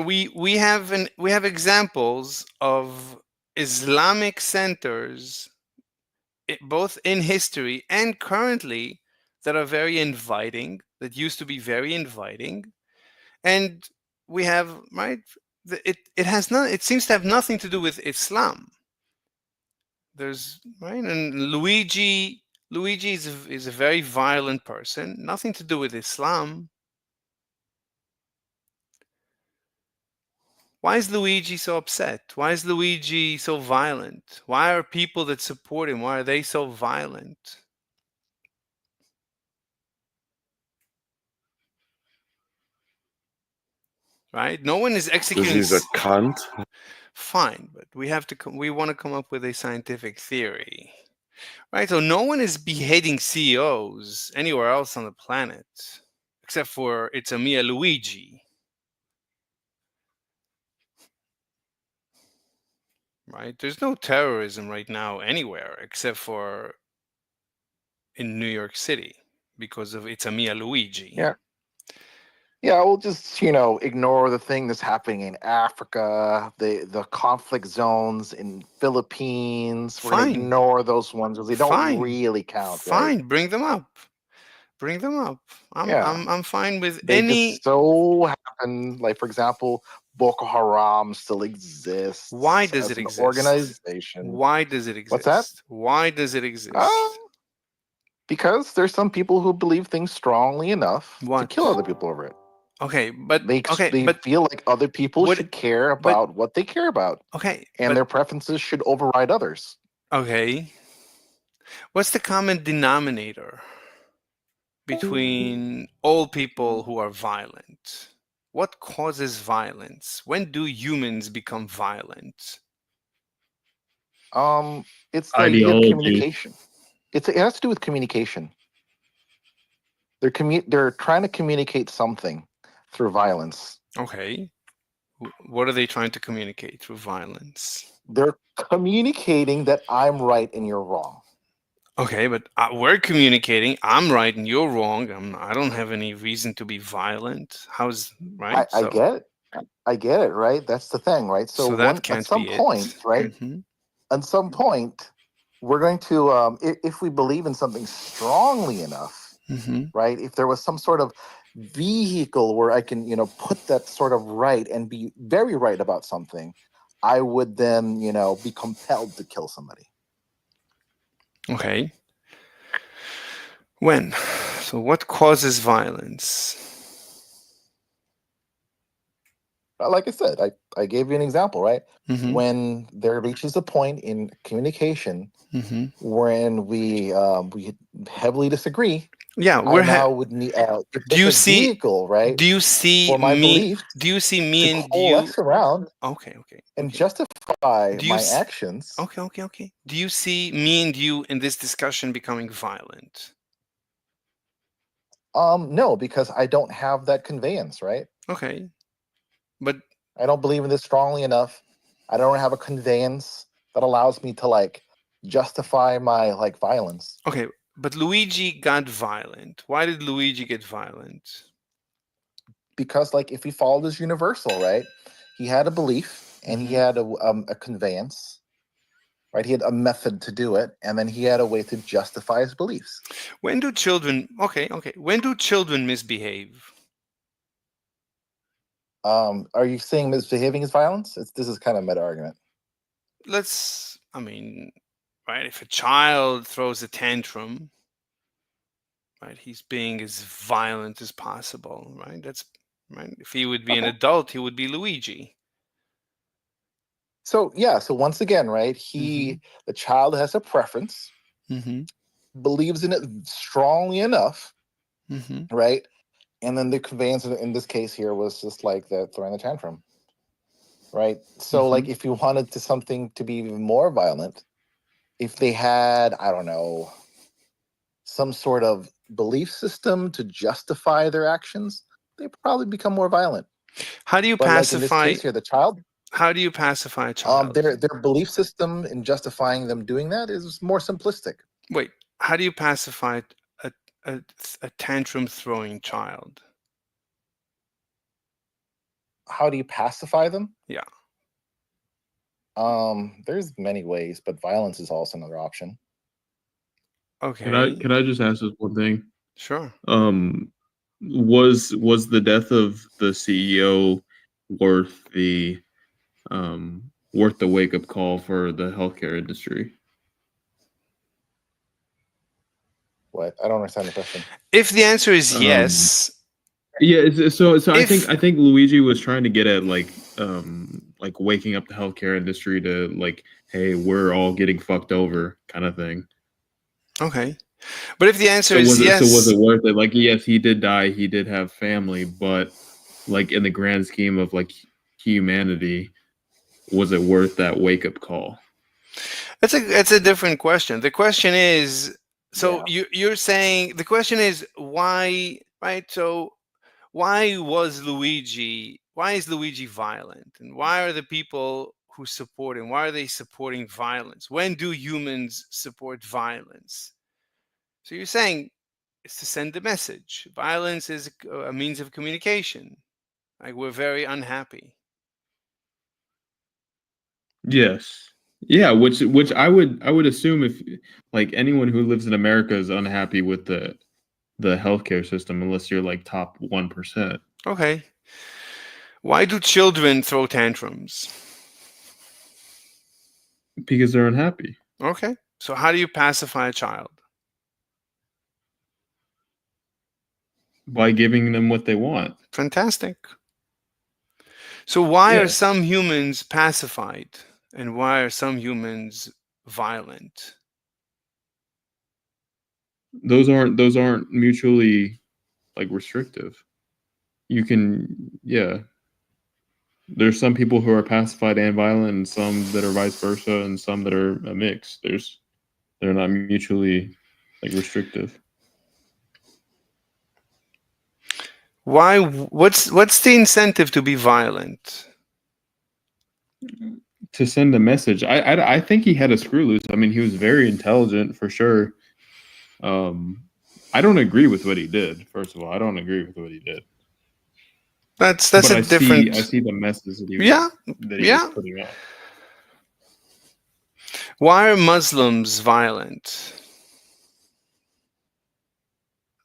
we have examples of Islamic centers, both in history and currently, that are very inviting, that used to be very inviting. And we have, right, it has not, it seems to have nothing to do with Islam. There's, right, and Luigi is a very violent person, nothing to do with Islam. Why is Luigi so upset? Why is Luigi so violent? Why are people that support him, why are they so violent? Right? No one is Because executing. he's a cunt. Fine, but we want to come up with a scientific theory. Right? So no one is beheading CEOs anywhere else on the planet, except for it's a Mia Luigi. Right? There's no terrorism right now anywhere except for in New York City. because of it's a Mia Luigi. Yeah. Yeah, we'll just ignore the thing that's happening in Africa, the conflict zones in Philippines. We're gonna Fine, ignore those ones because they don't fine, really count, right? fine. Bring them up. Bring them up. I'm Yeah, I'm I'm fine with they any. just so happen. Like for example, Boko Haram still Why exists does as it an exist? organization. Why does it What's that? exist? Why does it Uh, exist? because there's some people who believe things strongly enough to What? kill other people over it. Okay, but okay, They feel like other people what? should care But about what they care about, okay, and their preferences should override others. okay. What's the common denominator between all people who are violent? What causes violence? When do humans become violent? Um, it's the idea of Ideology. communication. It has to do with communication. They're trying to communicate something through violence. Okay. What are they trying to communicate through violence? They're communicating that I'm right and you're wrong. Okay, but we're communicating. I'm right and you're wrong. I don't have any reason to be violent. How's right? I get it. I get it, right? That's the thing, right? So So that at can't some be point, it. right? Hmm. At some point, we're going to, if we believe in something strongly enough, Hmm. right? If there was some sort of vehicle where I can, put that sort of right and be very right about something, I would then, be compelled to kill somebody. Okay. When? So what causes violence? Like I said, I gave you an example, right? Hmm. When there reaches a point in communication Hmm. when we heavily disagree, Yeah, I now would need if do there's you a see vehicle, right, do you see for my me beliefs do you see to me and you coalesce around okay, okay, and okay. justify Do you my s actions. Okay, okay, okay. Do you see me and you in this discussion becoming violent? No, because I don't have that conveyance, right? Okay. But I don't believe in this strongly enough. I don't have a conveyance that allows me to justify my violence. okay, but Luigi got violent. Why did Luigi get violent? Because if we follow this universal, right, he had a belief and he Hmm. had a conveyance, right? He had a method to do it, and then he had a way to justify his beliefs. When do children Okay, okay. When do children misbehave? Are you saying misbehaving is violence? This is kind of meta argument. I mean, right, if a child throws a tantrum, right, he's being as violent as possible, right? That's right. If he would be an Okay. adult, he would be Luigi. So yeah, so once again, right, Hmm. the child has a preference, Hmm. believes in it strongly enough, Hmm. right? And then the conveyance in this case here was just like the throwing the tantrum, right? So Hmm. if you wanted to something to be even more violent, if they had, I don't know, some sort of belief system to justify their actions, they probably become more violent. How do you But in this pacify? case here, the child, How do you pacify a child? their belief system in justifying them doing that is more simplistic. Wait, how do you pacify a a tantrum throwing child? How do you pacify them? Yeah. There's many ways, but violence is also another option. Okay. Can I just ask this one thing? Sure. Um, was the death of the CEO worth the wake up call for the healthcare industry? What? I don't understand the question. If the answer is Um, yes, yeah, so if I think Luigi was trying to get at like waking up the healthcare industry to like, hey, we're all getting fucked over kind of thing. okay, but if the answer is So was yes, it worth it? Like, yes, he did die, he did have family, but like in the grand scheme of like humanity, was it worth that wake up call? that's a different question. The question is, so Yeah. you're saying the question is why, right? So why is Luigi violent, and why are the people who support him, why are they supporting violence? When do humans support violence? So you're saying is to send a message. Violence is a means of communication. Like we're very unhappy. Yes. Yeah, which I would assume if like anyone who lives in America is unhappy with the healthcare system unless you're like top 1%. Okay. Why do children throw tantrums? Because they're unhappy. Okay. So how do you pacify a child? By giving them what they want. Fantastic. So why are Yes. some humans pacified and why are some humans violent? Those aren't mutually like restrictive. You can yeah. There's some people who are pacified and violent and some that are vice versa and some that are a mix. They're not mutually like restrictive. Why? What's the incentive to be violent? To send a message. I think he had a screw loose. I mean, he was very intelligent for sure. I don't agree with what he did. First of all, I don't agree with what he did. That's But a I different. see the message that he Yeah, was yeah. putting out. Why are Muslims violent?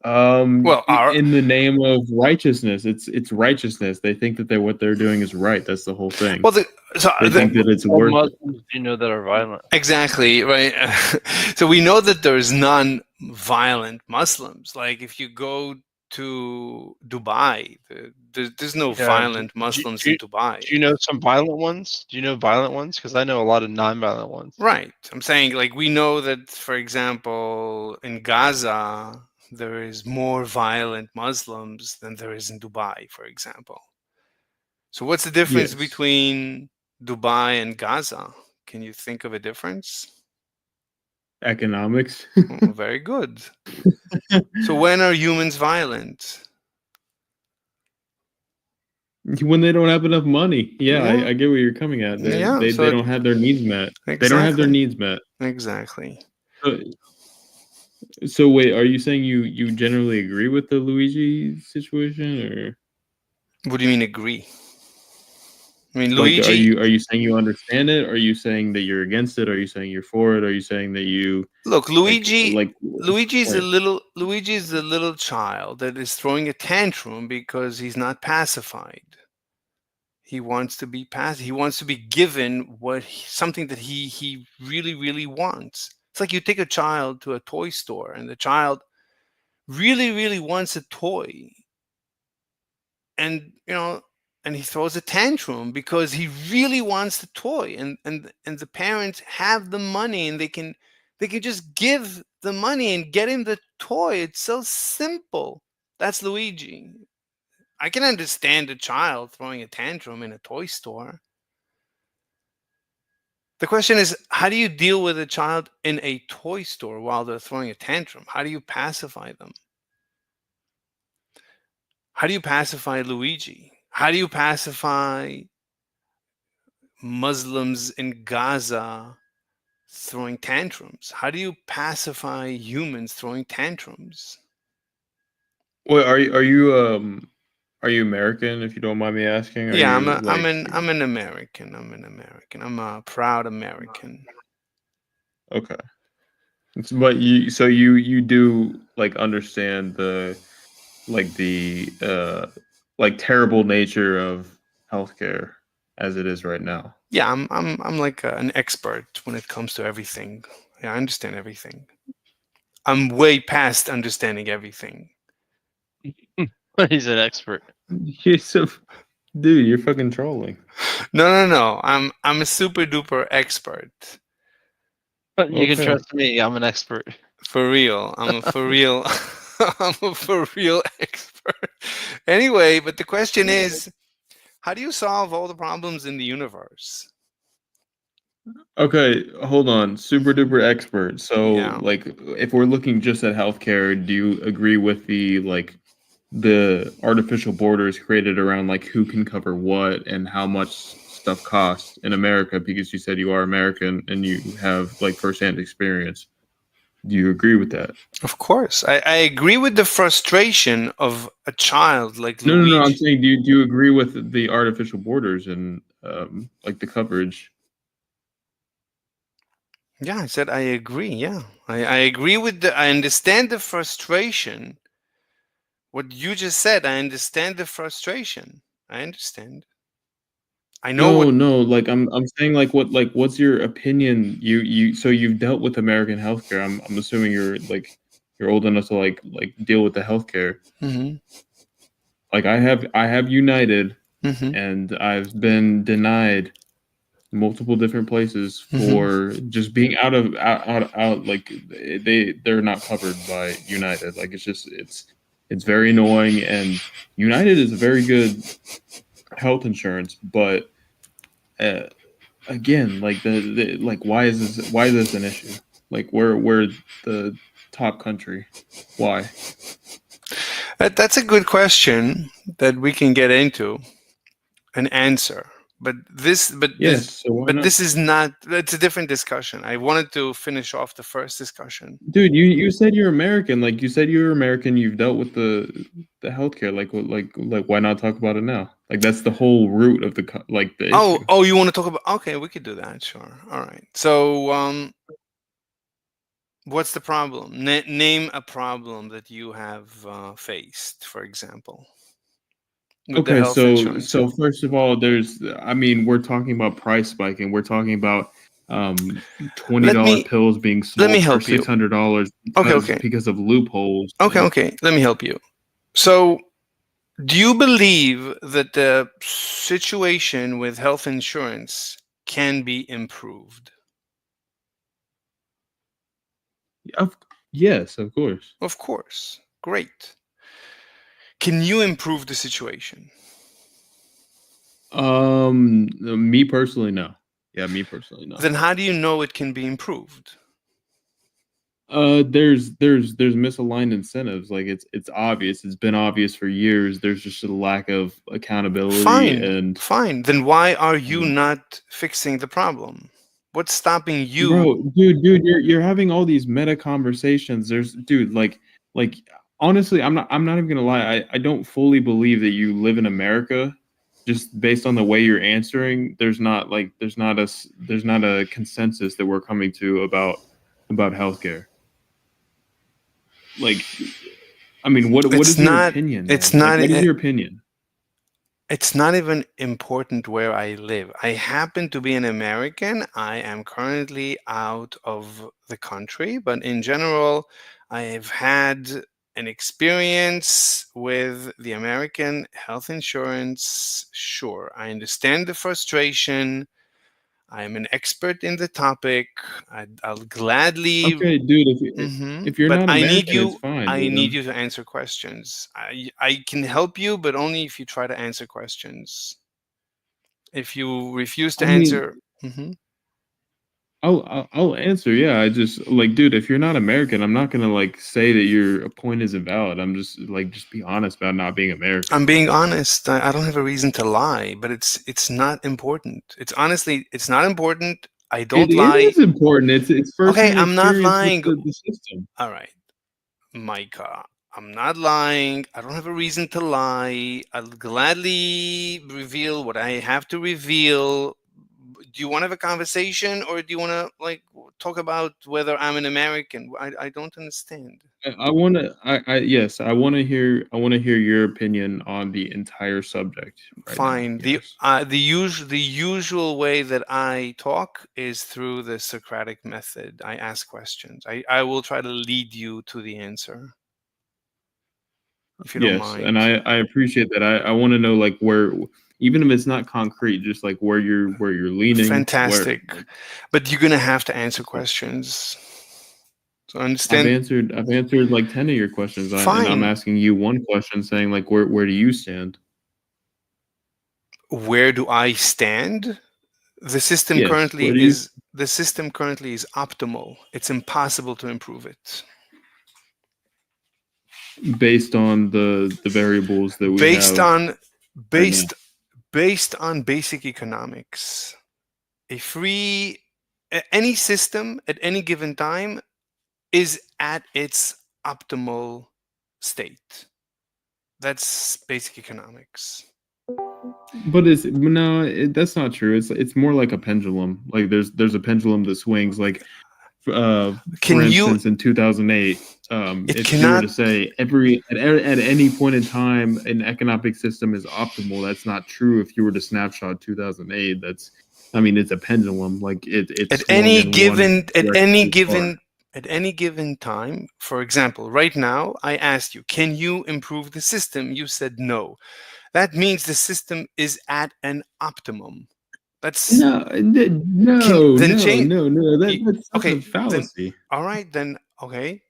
Well, In the name of righteousness, it's righteousness. They think that what they're doing is right. That's the whole thing. well, They think that it's What worth it. Muslims do you know that are violent? exactly right. So we know that there's non-violent Muslims. Like if you go to Dubai, there's no Yeah, violent Muslims in Dubai. Do you know some violent ones? Do you know violent ones? Because I know a lot of non-violent ones. Right. I'm saying like we know that, for example, in Gaza, there is more violent Muslims than there is in Dubai, for example. So what's the difference Yes. between Dubai and Gaza? Can you think of a difference? Economics. Oh, very good. So when are humans violent? When they don't have enough money. Yeah, Yeah. I get where you're coming at. Yeah, They so don't have their needs met. They don't have their exactly. needs met. Exactly. So wait, are you saying you generally agree with the Luigi situation, or What do you mean agree? I mean, like Luigi. are you saying you understand it? Are you saying that you're against it? Are you saying you're for it? Are you saying that you Look, Luigi. like Luigi's a right. little child that is throwing a tantrum because he's not pacified. He wants to be He wants to be given something that he really wants. It's like you take a child to a toy store and the child really wants a toy, and and he throws a tantrum because he really wants the toy, and the parents have the money and they can just give the money and get him the toy. It's so simple. That's Luigi. I can understand a child throwing a tantrum in a toy store. The question is, how do you deal with a child in a toy store while they're throwing a tantrum? How do you pacify them? How do you pacify Luigi? How do you pacify Muslims in Gaza throwing tantrums? How do you pacify humans throwing tantrums? Well, are you American, if you don't mind me asking? Are Yeah, you like I'm an American. I'm an American. I'm a proud American. okay? But you do like understand the like terrible nature of healthcare as it is right now. Yeah, I'm like an expert when it comes to everything. Yeah, I understand everything. I'm way past understanding everything. He's an expert. You're so, dude, you're fucking trolling. No. I'm a super duper expert. You can Okay. trust me. I'm an expert. For real. I'm a for real I'm a for real expert. Anyway, but the question is, how do you solve all the problems in the universe? Okay, hold on. Super duper expert. So, Yeah. like, if we're looking just at healthcare, do you agree with the artificial borders created around like who can cover what and how much stuff costs in America? Because you said you are American and you have like firsthand experience. Do you agree with that? Of course, I agree with the frustration of a child like No, no, no. I'm Luigi. saying, do you agree with the artificial borders and like the coverage? Yeah, I said I agree. Yeah, I agree with the. I understand the frustration. What you just said, I understand the frustration. I understand. I know what. No, no. Like I'm saying, what's your opinion? So you've dealt with American healthcare. I'm assuming you're old enough to deal with the healthcare. Hmm. Like I have United, Hmm. and I've been denied multiple different places Hmm. for just being out, like they're not covered by United. Like it's very annoying, and United is a very good health insurance, but uh, again, like why is this an issue? Like we're the top country. Why? That's a good question that we can get into an answer. But this, but this, Yes, so why but not? this is not. It's a different discussion. I wanted to finish off the first discussion. Dude, you said you're American. Like you said you're American. You've dealt with the healthcare. Why not talk about it now? Like that's the whole root of the Oh, issue. oh, you want to talk about? Okay, we could do that. Sure. All right. So, what's the problem? Name a problem that you have faced, for example, with the Okay, health so insurance. so first of all, we're talking about price spiking. We're talking about Let $20 me pills being let me sold for help you. $600 Okay, because okay, because of loopholes. okay, okay. Let me help you. So, do you believe that the situation with health insurance can be improved? Of, yes, of course. Of course. Great. Can you improve the situation? Me personally, no. Yeah, me personally, no. Then how do you know it can be improved? There's misaligned incentives. Like it's obvious. It's been obvious for years. There's just a lack of accountability Fine, and fine. Then why are you um, not fixing the problem? What's stopping you? bro, dude, you're having all these meta conversations. There's dude, like honestly, I'm not even gonna lie. I don't fully believe that you live in America just based on the way you're answering. There's not a consensus that we're coming to about healthcare. Like I mean, what It's is your not. opinion, It's man? Like, not. what is your opinion? It's not even important where I live. I happen to be an American. I am currently out of the country, but in general, I have had an experience with the American health insurance. Sure, I understand the frustration. I am an expert in the topic. I'll gladly. Okay, dude, if you're But not I need American, it's you. fine, I dude. need you to answer questions. I can help you, but only if you try to answer questions. If you refuse I to mean, answer, mhm. I'll answer. Yeah, I just like, dude, if you're not American, I'm not gonna say that your point is invalid. I'm just be honest about not being I'm American. being honest. I don't have a reason to lie, but it's not important. It's honestly, it's not important. I It don't lie. is important. It's Okay, firsthand I'm not experience with lying. the system. All right, Micah. I'm not lying. I don't have a reason to lie. I'll gladly reveal what I have to reveal. Do you want to have a conversation, or do you want to talk about whether I'm an American? I don't understand. I want to. Yes, I want to hear your opinion on the entire subject right now. Fine. Yes. The usual way that I talk is through the Socratic method. I ask questions. I will try to lead you to the answer, if you don't Yes, and mind. I appreciate that. I want to know where, even if it's not concrete, just where you're leaning, where Fantastic. But you're gonna have to answer questions. So I've understand. answered I've answered like 10 of your questions, and I'm Fine. asking you one question, saying where do you stand? Where do I stand? The system Yes, currently where do you is the system currently is optimal. It's impossible to improve it. based on the variables that we Based have on right now? based based on basic economics. A free Any system at any given time is at its optimal state. That's basic economics. But that's not true. It's more like a pendulum. Like there's a pendulum that swings. Like for Can you? instance, in 2008, It if you were cannot. to say at any point in time an economic system is optimal, that's not true. If you were to snapshot 2008, I mean, it's a pendulum. Like it At swung any in one given at direction any too far. given at any given time, for example, right now I asked you, can you improve the system? You said no. That means the system is at an optimum. That's No, can no, then no, change. no, no. That's a Okay, then fallacy. all right, then okay,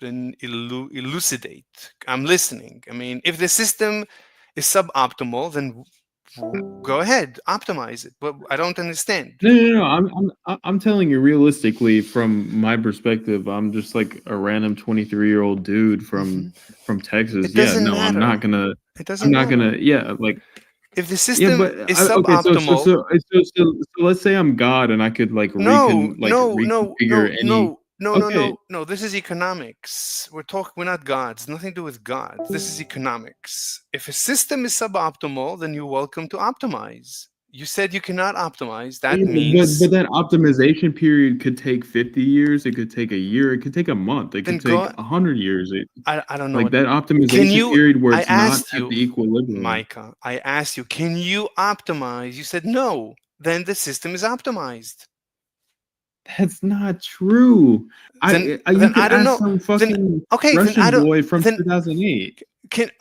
then elucidate. I'm listening. I mean, if the system is suboptimal, then go ahead, optimize it. But I don't understand. No, no, no. I'm telling you realistically from my perspective. I'm just like a random 23-year-old dude Mhm. from Texas. It Yeah, doesn't no, I'm not matter. gonna. It I'm doesn't not matter. gonna. Yeah, like If the yeah, system but is okay. suboptimal, So let's say I'm God and I could no, no, no, reconfigure no, any. no, no, no, Okay, no, no. This is economics. We're not gods. Nothing to do with gods. This is economics. If a system is suboptimal, then you're welcome to optimize. You said you cannot optimize. That yeah, but means that optimization period could take 50 years. It could take a year. It could take a month. It then could take go. 100 years. I don't know Like what. that Can optimization you? period where I it's not asked at you, the equilibrium. Micah. I asked you, can you optimize? You said no. Then the system is optimized. That's not true. You Then could I don't ask know. some Then fucking okay. Then I Russian don't. boy from Then 2008. can.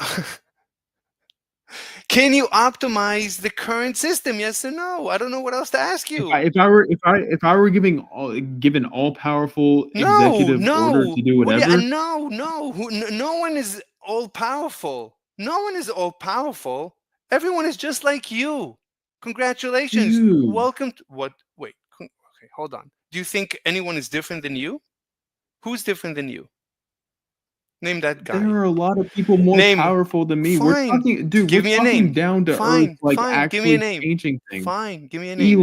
Can you optimize the current system? Yes or no? I don't know what else to ask you. If I were given all powerful No, executive order no. to do What do you, whatever, no, no. No one is all powerful. No one is all powerful. Everyone is just like you. Congratulations. dude, Welcome to what? Wait. Okay, hold on. Do you think anyone is different than you? Who's different than you? Name that there guy. are a lot of people more Name. powerful than me. Fine. We're Give me a talking name. down to earth, Fine. like Fine. Give me a actually name. changing things. Fine. Give me a name.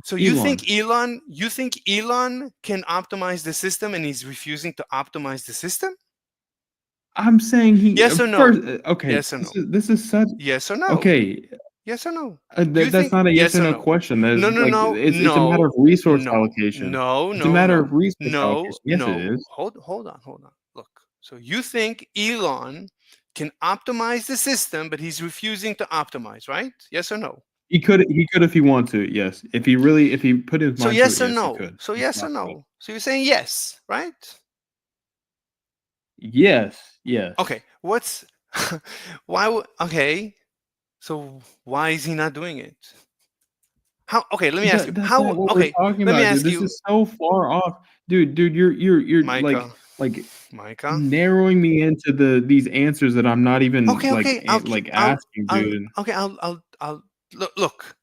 So Elon. You think Elon can optimize the system and he's refusing to optimize the system? I'm saying he Yes or no? first. Okay, Yes or no? this is such. Yes or no? Okay, Yes or no? Do you that's think not a yes yes or or no no? question. That is No, no, like no, it's a matter of no, resource no, allocation. no, It's a no, matter of no, resource no, allocation. Yes, it no. is. Hold on. Look. So you think Elon can optimize the system, but he's refusing to optimize, right? Yes or no? He could if he want to. Yes, if he put his So mind to it, yes or yes, he no? could. So It's yes or possible. no? So you're saying yes, right? Yes, yes. Okay. Okay. So why is he not doing it? How? Okay. Let me ask you. That's How? not what we're Okay. talking Let me about, dude. ask This you, is so far off, dude. You're Micah. like Micah. narrowing me into these answers that I'm not even Okay. Okay. like asking, dude. Okay. I'll look.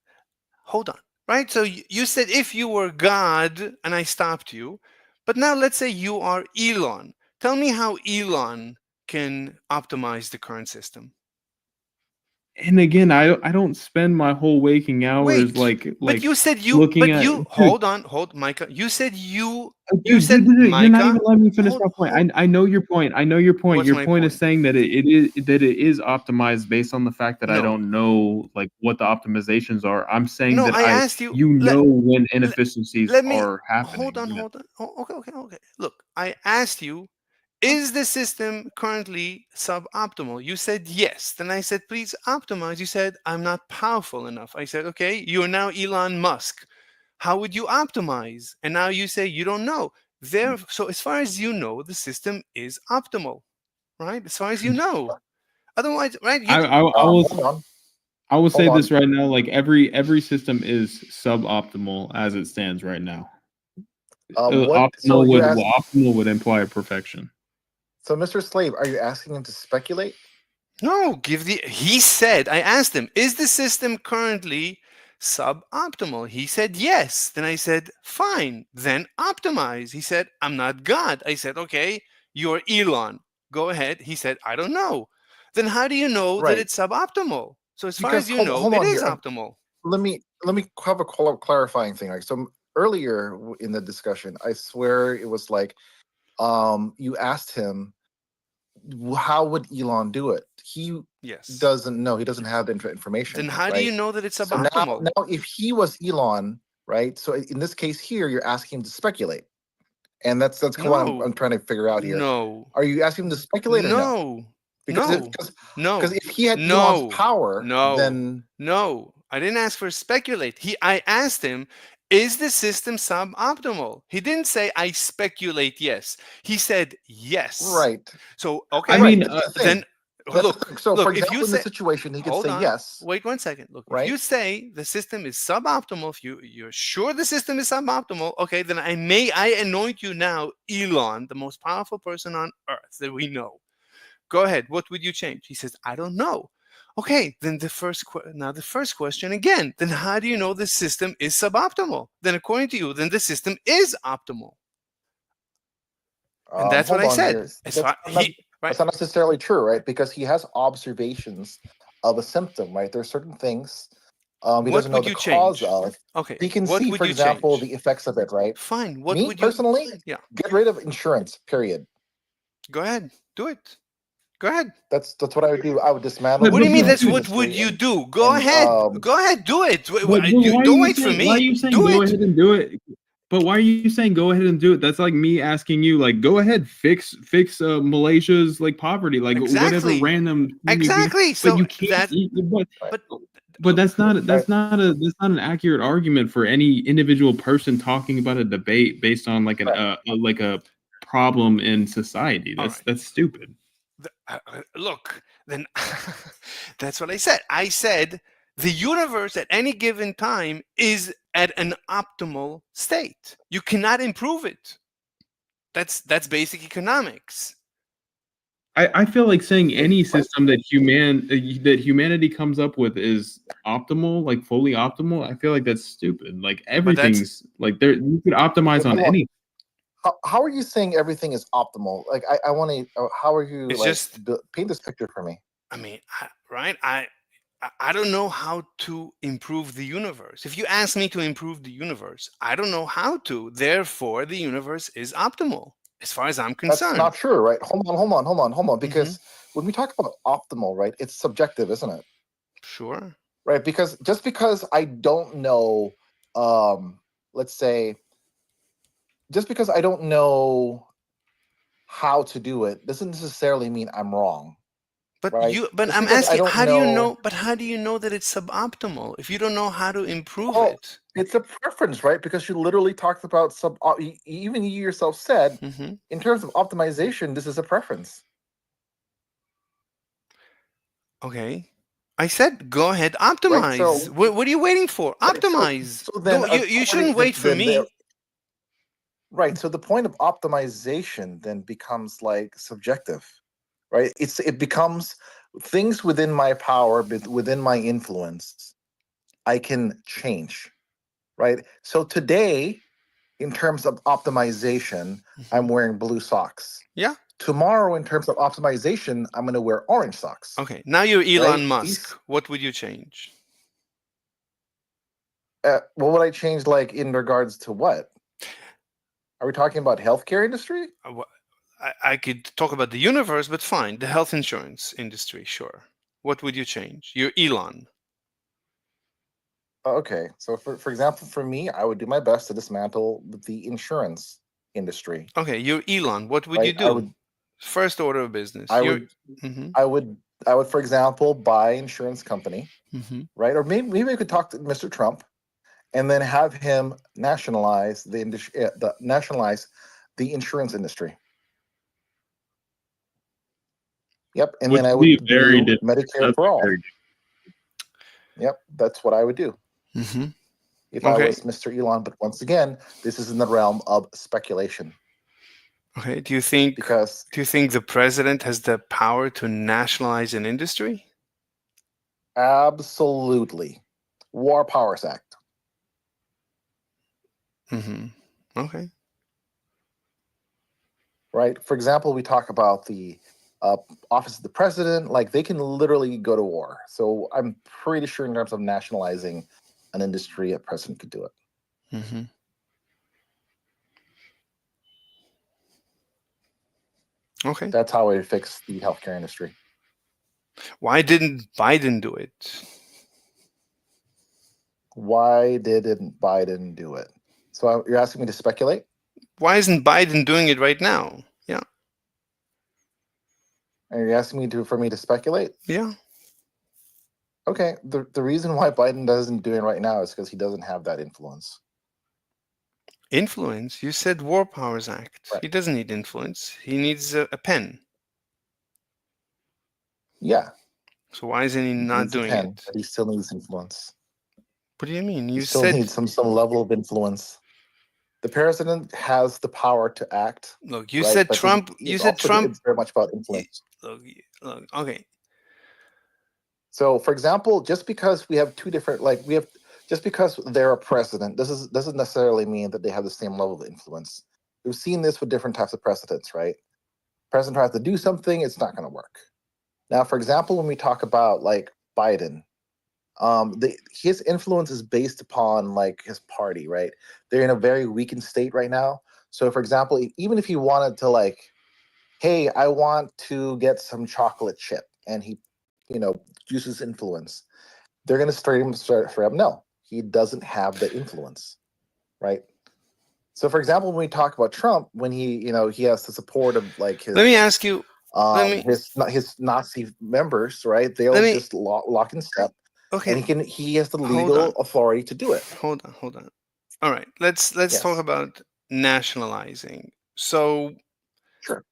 Hold on. Right. So you said if you were God, and I stopped you, but now let's say you are Elon. Tell me how Elon can optimize the current system. And again, I don't spend my whole waking hours Wait, but you said looking at dude, hold on, Micah. You're not even Micah, letting me finish hold, my point. hold. I know your point. I know your point. What's Your my point is point? saying that it is optimized based on the fact that I No, don't know like what the optimizations are. I'm saying no. that I asked you. you Let know when let, inefficiencies let me are hold happening. on, You know, hold on. Okay. Look, I asked you, is the system currently suboptimal? You said yes. Then I said, please optimize. You said, I'm not powerful enough. I said, okay, you're now Elon Musk. How would you optimize? And now you say you don't know. So as far as you know, the system is optimal, right? As far as you know. Otherwise, right? Hold on, I will hold say on. this right now. Like every system is suboptimal as it stands right now. What? So you asked. Optimal would imply perfection. So, Mr. Slave, are you asking him to speculate? No, he said, I asked him, is the system currently suboptimal? He said yes. Then I said, fine, then optimize. He said, I'm not God. I said, okay, you're Elon. Go ahead. He said, I don't know. Then how do you know that Right. it's suboptimal? So as far Because as you know, hold it on is here. optimal. Let me have a clarifying thing. Like so earlier in the discussion, I swear it was like you asked him, how would Elon do it? He Yes. doesn't know. He doesn't have the information. Then how do you know that it's So suboptimal? now, if he was Elon, right? So in this case here, you're asking him to speculate, and that's what No. I'm trying to figure out here. No. Are you asking him to speculate or no? No. Because No. No. if he had No. Elon's power, No. then No. I didn't ask for speculate. I asked him, is the system suboptimal? He didn't say I speculate yes. He said yes. right. So okay. I Right, mean, that's the Then thing. That's the look. thing. So Look, for if example, you in this say situation, he could hold say on. yes. Wait 1 second. Look, if Right? you say the system is suboptimal, if you're sure the system is suboptimal, okay, then I anoint you now, Elon, the most powerful person on earth that we know. Go ahead. What would you change? He says, I don't know. Okay, then the first question again. Then how do you know the system is suboptimal? Then according to you, then the system is optimal. And that's what Hold I on said. here. As far, right. That's not necessarily true, right? Because he has observations of a symptom, right? There are certain things he What doesn't know would the you cause change? of. Okay. He can What see, would for you example, change? the effects of it, right? Fine. What Me would you? personally, Yeah. get rid of insurance. Period. Go ahead. Do it. Go ahead. That's what I would do. I would dismantle. But- What do the you mean? but- That's insurance what would industry you and- do? Go and, ahead. Go ahead. Do it. But why Don't are wait you for saying, me. why are you saying Do go it. ahead and do it? But why are you saying go ahead and do it? That's like me asking you, like, go ahead, fix Malaysia's like poverty, like whatever Exactly. random thing you can- Exactly. But So you can't. that. But But that's not an accurate argument for any individual person talking about a debate based on like a problem in society. All That's stupid. look, then that's what I said. I said the universe at any given time is at an optimal state. You cannot improve it. That's basic economics. I feel like saying any system that humanity comes up with is optimal, like fully optimal. I feel like that's stupid. Like everything's like there, you could optimize on Hold on. any. How are you saying everything is optimal? Like I want to. How are you It's like just- paint this picture for me? I mean, right? I don't know how to improve the universe. If you ask me to improve the universe, I don't know how to. Therefore, the universe is optimal as far as I'm concerned. That's not true, right? Hold on. Because when we talk about optimal, right, it's subjective, isn't it? Sure. Right? Because just because I don't know, let's say, just because I don't know how to do it doesn't necessarily mean I'm wrong. But Right. but Just I'm because I asking, don't how do you know- know? But how do you know that it's suboptimal if you don't know how to improve Oh, it? It's a preference, right? Because you literally talked about even you yourself said, Hmm. in terms of optimization, this is a preference. Okay. I said go ahead, optimize. so- what are you waiting for? Right, so- Optimize. so then You shouldn't wait for me. Right. So the point of optimization then becomes like subjective, right? It becomes things within my power, within my influence, I can change, right? So today, in terms of optimization, I'm wearing blue socks. Yeah. Tomorrow, in terms of optimization, I'm going to wear orange socks. Okay. Now you're Elon Right, Musk. these- What would you change? What would I change, like in regards to what? Are we talking about healthcare industry? I could talk about the universe, but fine. The health insurance industry, sure. What would you change? You're Elon. Okay, so for example, for me, I would do my best to dismantle the insurance industry. Okay, you're Elon. What would you Right, do? I would- First order of business. I You're- would, Mhm, I would, for example, buy insurance company, mhm. right? Or maybe I could talk to Mr. Trump, and then have him nationalize the industry, nationalize the insurance industry. Yep, and Which then I would be would very do different. Medicare That's for all. very- Yep, that's what I would do Mhm. if I Okay. was Mr. Elon. But once again, this is in the realm of speculation Okay. Do you think because the president has the power to nationalize an industry? absolutely, War Powers Act. Okay. Right? For example, we talk about the office of the president, like they can literally go to war. So I'm pretty sure in terms of nationalizing an industry, a president could do it. Mhm. Okay. That's how we fix the healthcare industry. Why didn't Biden do it? Why didn't Biden do it? So you're asking me to speculate? Why isn't Biden doing it right now? Yeah. Are you asking me for me to speculate? Yeah. Okay. The reason why Biden doesn't do it right now is because he doesn't have that influence. Influence. You said War Powers Act. Right. He doesn't need influence. He needs a pen. Yeah. So why isn't he He not needs a doing pen, it? but he still needs influence. What do you mean? He You still said, needs some level of influence. The president has the power to act, look, you right? said But Trump. You he's said also Trump. it's very much about y- influence. Look, look. Okay. So, for example, just because we have two different, just because they're a president, doesn't necessarily mean that they have the same level of influence. We've seen this with different types of presidents, right? President tries to do something, it's not going to work. Now, for example, when we talk about like Biden, his influence is based upon like his party, right? They're in a very weakened state right now. So, for example, even if he wanted to like, hey, I want to get some chocolate chip, and he, uses influence, they're going to start for him. No, he doesn't have the influence, right? So, for example, when we talk about Trump, when he has the support of like Let me ask you. Let me. his Nazi members, right? Let They'll me. just lock in step, and Okay. he has the Hold legal on. authority to do it. Hold on. Hold on. All right. Let's talk Yes, about nationalizing. So sure.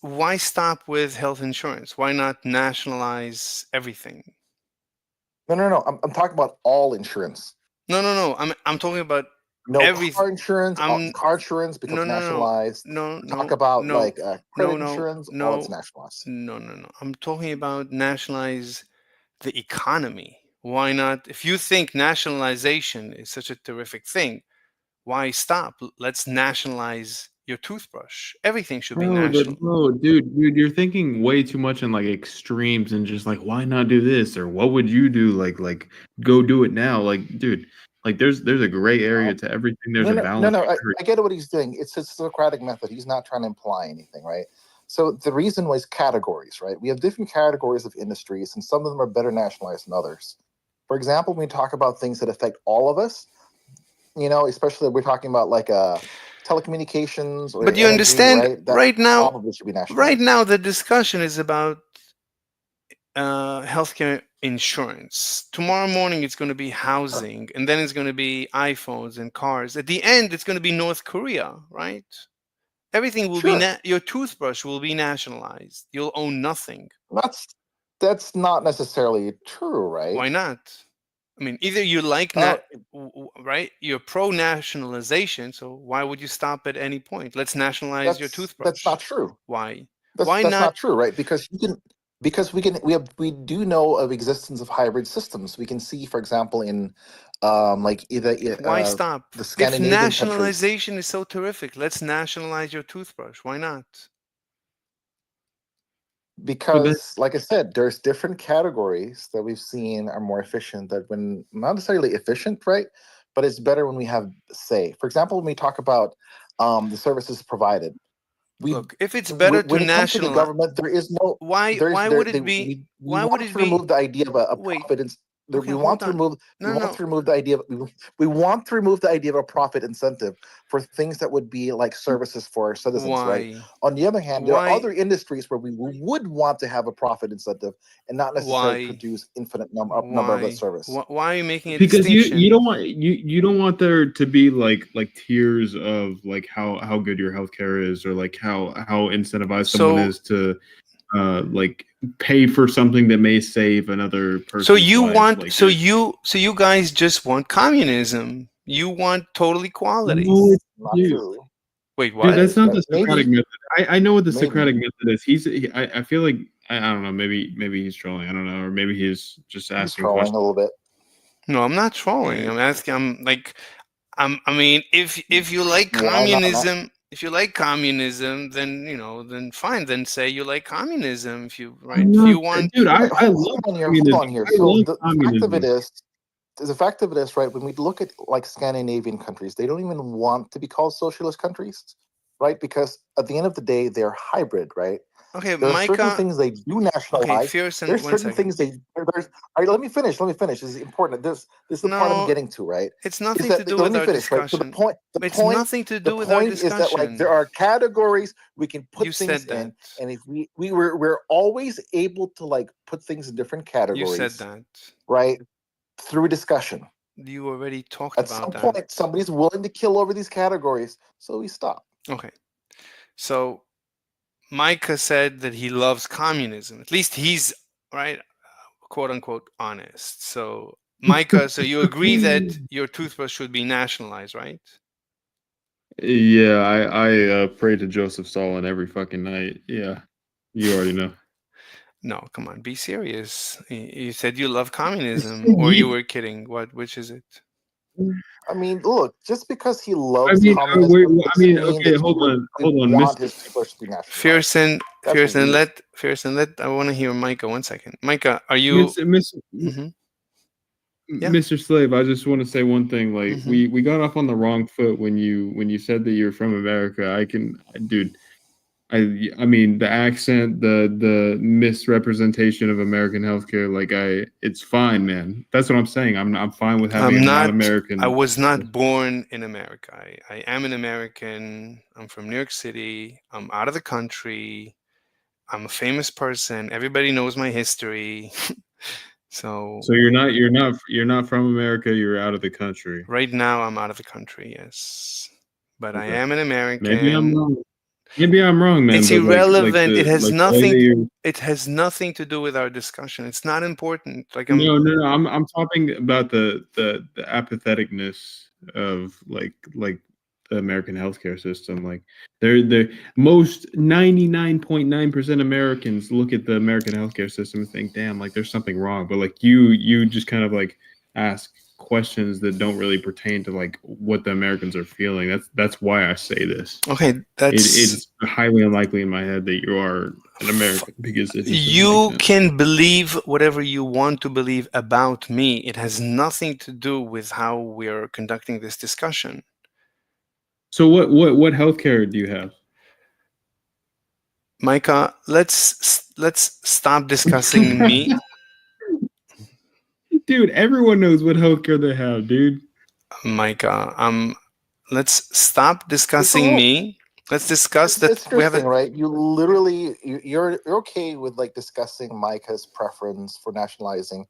why stop with health insurance? Why not nationalize everything? No. I'm talking about all insurance. No. I'm talking about No, everything. I'm car insurance becomes no no no nationalized. no Talk no about no like no credit no insurance, all it's no nationalized. no. I'm talking about nationalize the economy. Why not? If you think nationalization is such a terrific thing, why stop? Let's nationalize your toothbrush. Everything should be national. Dude, you're thinking way too much in like extremes and just like why not do this or what would you do? Like go do it now. Like, dude, like there's a gray area Um, to everything. There's no, a no, no, balance no. to I get what he's doing. It's his Socratic method. He's not trying to imply anything, right? So the reason was categories, right? We have different categories of industries, and some of them are better nationalized than others. For example, when we talk about things that affect all of us, especially we're talking about like telecommunications or But you energy, understand, right? That probably should be right nationalized. now, the discussion is about healthcare insurance. Tomorrow morning, it's going to be Sure. housing, and then it's going to be iPhones and cars. At the end, it's going to be North Korea, right? Everything will be Sure. your toothbrush will be nationalized. You'll own nothing. That's that's not necessarily true, Why right? not? I mean, either you like Uh, right? You're pro nationalization, so why would you stop at any point? Let's nationalize your that's toothbrush. not true. Why? That's Why that's not? not true, right? We do know of existence of hybrid systems. We can see, for example, in like either Why stop? the If Scandinavian countries, nationalization is so terrific, let's nationalize your toothbrush. Why not? but that because, like I said, there's different categories that we've seen are more efficient. That when not necessarily efficient, right? But it's better when we have say. For example, when we talk about the services provided, we Look, if it's better to when it comes to the nationalize, government, there is no there's why there would they, it be? we Why would want it to be? remove the idea of a Wait, profit. okay, hold on. We No, want no. to remove the idea of we want to remove the idea of a profit incentive for things that would be like services for our citizens, right? Why? On the other hand, there are Why? other industries where we would want to have a profit incentive and not necessarily Why? produce infinite number of that Why? service. Why are you making a because you distinction? don't want you don't want there to be like tiers of like how good your healthcare is or like how incentivized someone So, is to like pay for something that may save another so person's you life want, like it, so you guys just want communism. You want total equality. no it's Not dude true, Wait, dude what? that's right? not Right? the Socratic method. I know what the Maybe. Socratic method is. I feel like I don't know, maybe he's trolling, I don't know, or maybe he's just He's asking trolling a questions. little bit. No, I'm not trolling. Uh, I'm asking. I'm like, I mean, if you like Why not? communism, then then fine. Then say you like communism. If you right, I'm if not, you want, dude. I love Hold on here. Hold communism. on here. I So love the fact of it communism. is, the fact of it is, right? When we look at like Scandinavian countries, they don't even want to be called socialist countries, right? Because at the end of the day, they're hybrid, right? Okay, There are certain Micah. things they do Okay, nationalize. Fearson, There's one certain second. things there's. All right, let me finish. Let me finish. This is important. This is the part I'm No, getting to, right? it's Is nothing to that do let with me our finish, right? So discussion. It's point, nothing to the do with our point is that like there discussion. are categories we can You put things said that. in, and if we're always able to like put things in different You said categories, that. right? Through discussion. You already talked At about some that. point, somebody's willing to kill over these categories, so we stop. Okay. So Micah said that he loves communism. At least he's right, quote unquote, honest. So Micah, so you agree that your toothbrush should be nationalized, right? Yeah, I pray to Joseph Stalin every fucking night. Yeah, you already know. No, come on, be serious. You said you love communism, or you You- were kidding. Which is it? I mean, look, just because he I loves mean, communism wait, I doesn't mean, mean okay, that he would hold on, want Mister his toothbrush to be nationalized. Fearson, That's weird. Fearson, let. I want to hear Micah. 1 second, Micah, are you? Mister Mister Hmm. Yeah. Mister Slave. I just want to say one thing. Like, Hmm. we got off on the wrong foot when you said that you're from America. Dude. I mean the accent, the misrepresentation of American healthcare, like it's fine, man. That's what I'm saying. I'm fine with having a I'm not. I non-American. was not born in America. I am an American. I'm from New York City. I'm out of the country. I'm a famous person. Everybody knows my history. So So you're not from America. You're out of the country. right now I'm out of the country. Yes, but I Okay. am an Maybe I'm American. wrong. Maybe I'm wrong, man. It's But irrelevant. It has the way that nothing. you It has nothing to do with our discussion. It's not important. Like no. I'm talking about the apatheticness of like the American healthcare system. Like they're most 99.9% Americans look at the American healthcare system and think, damn, like there's something wrong. But like you just kind of like ask questions that don't really pertain to like what the Americans are feeling. That's why I say this. okay. It That's is highly unlikely in my head that you are an American because it just doesn't make you sense. can believe whatever you want to believe about me. It has nothing to do with how we're conducting this discussion. So what healthcare do you have? Micah, let's stop discussing me. Dude, everyone knows what healthcare they have, dude. Micah, let's stop So discussing look, me. Let's discuss that it's we have interesting, a. right? You literally you're okay with like discussing Micah's preference for nationalizing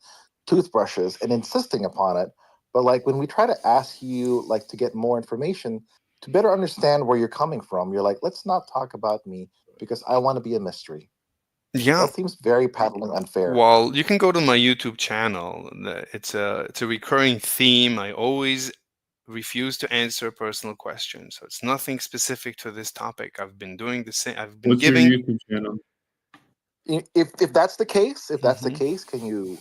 toothbrushes and insisting upon it, but like when we try to ask you like to get more information to better understand where you're coming from, you're like, let's not talk about me because I want to be a mystery. Yeah. That seems very patently unfair. Well, you can go to my YouTube channel. It's a recurring theme. I always refuse to answer personal questions. So it's nothing specific to this topic. I've been doing the same. I've been What's your giving. YouTube channel? If that's the case, Mhm. can you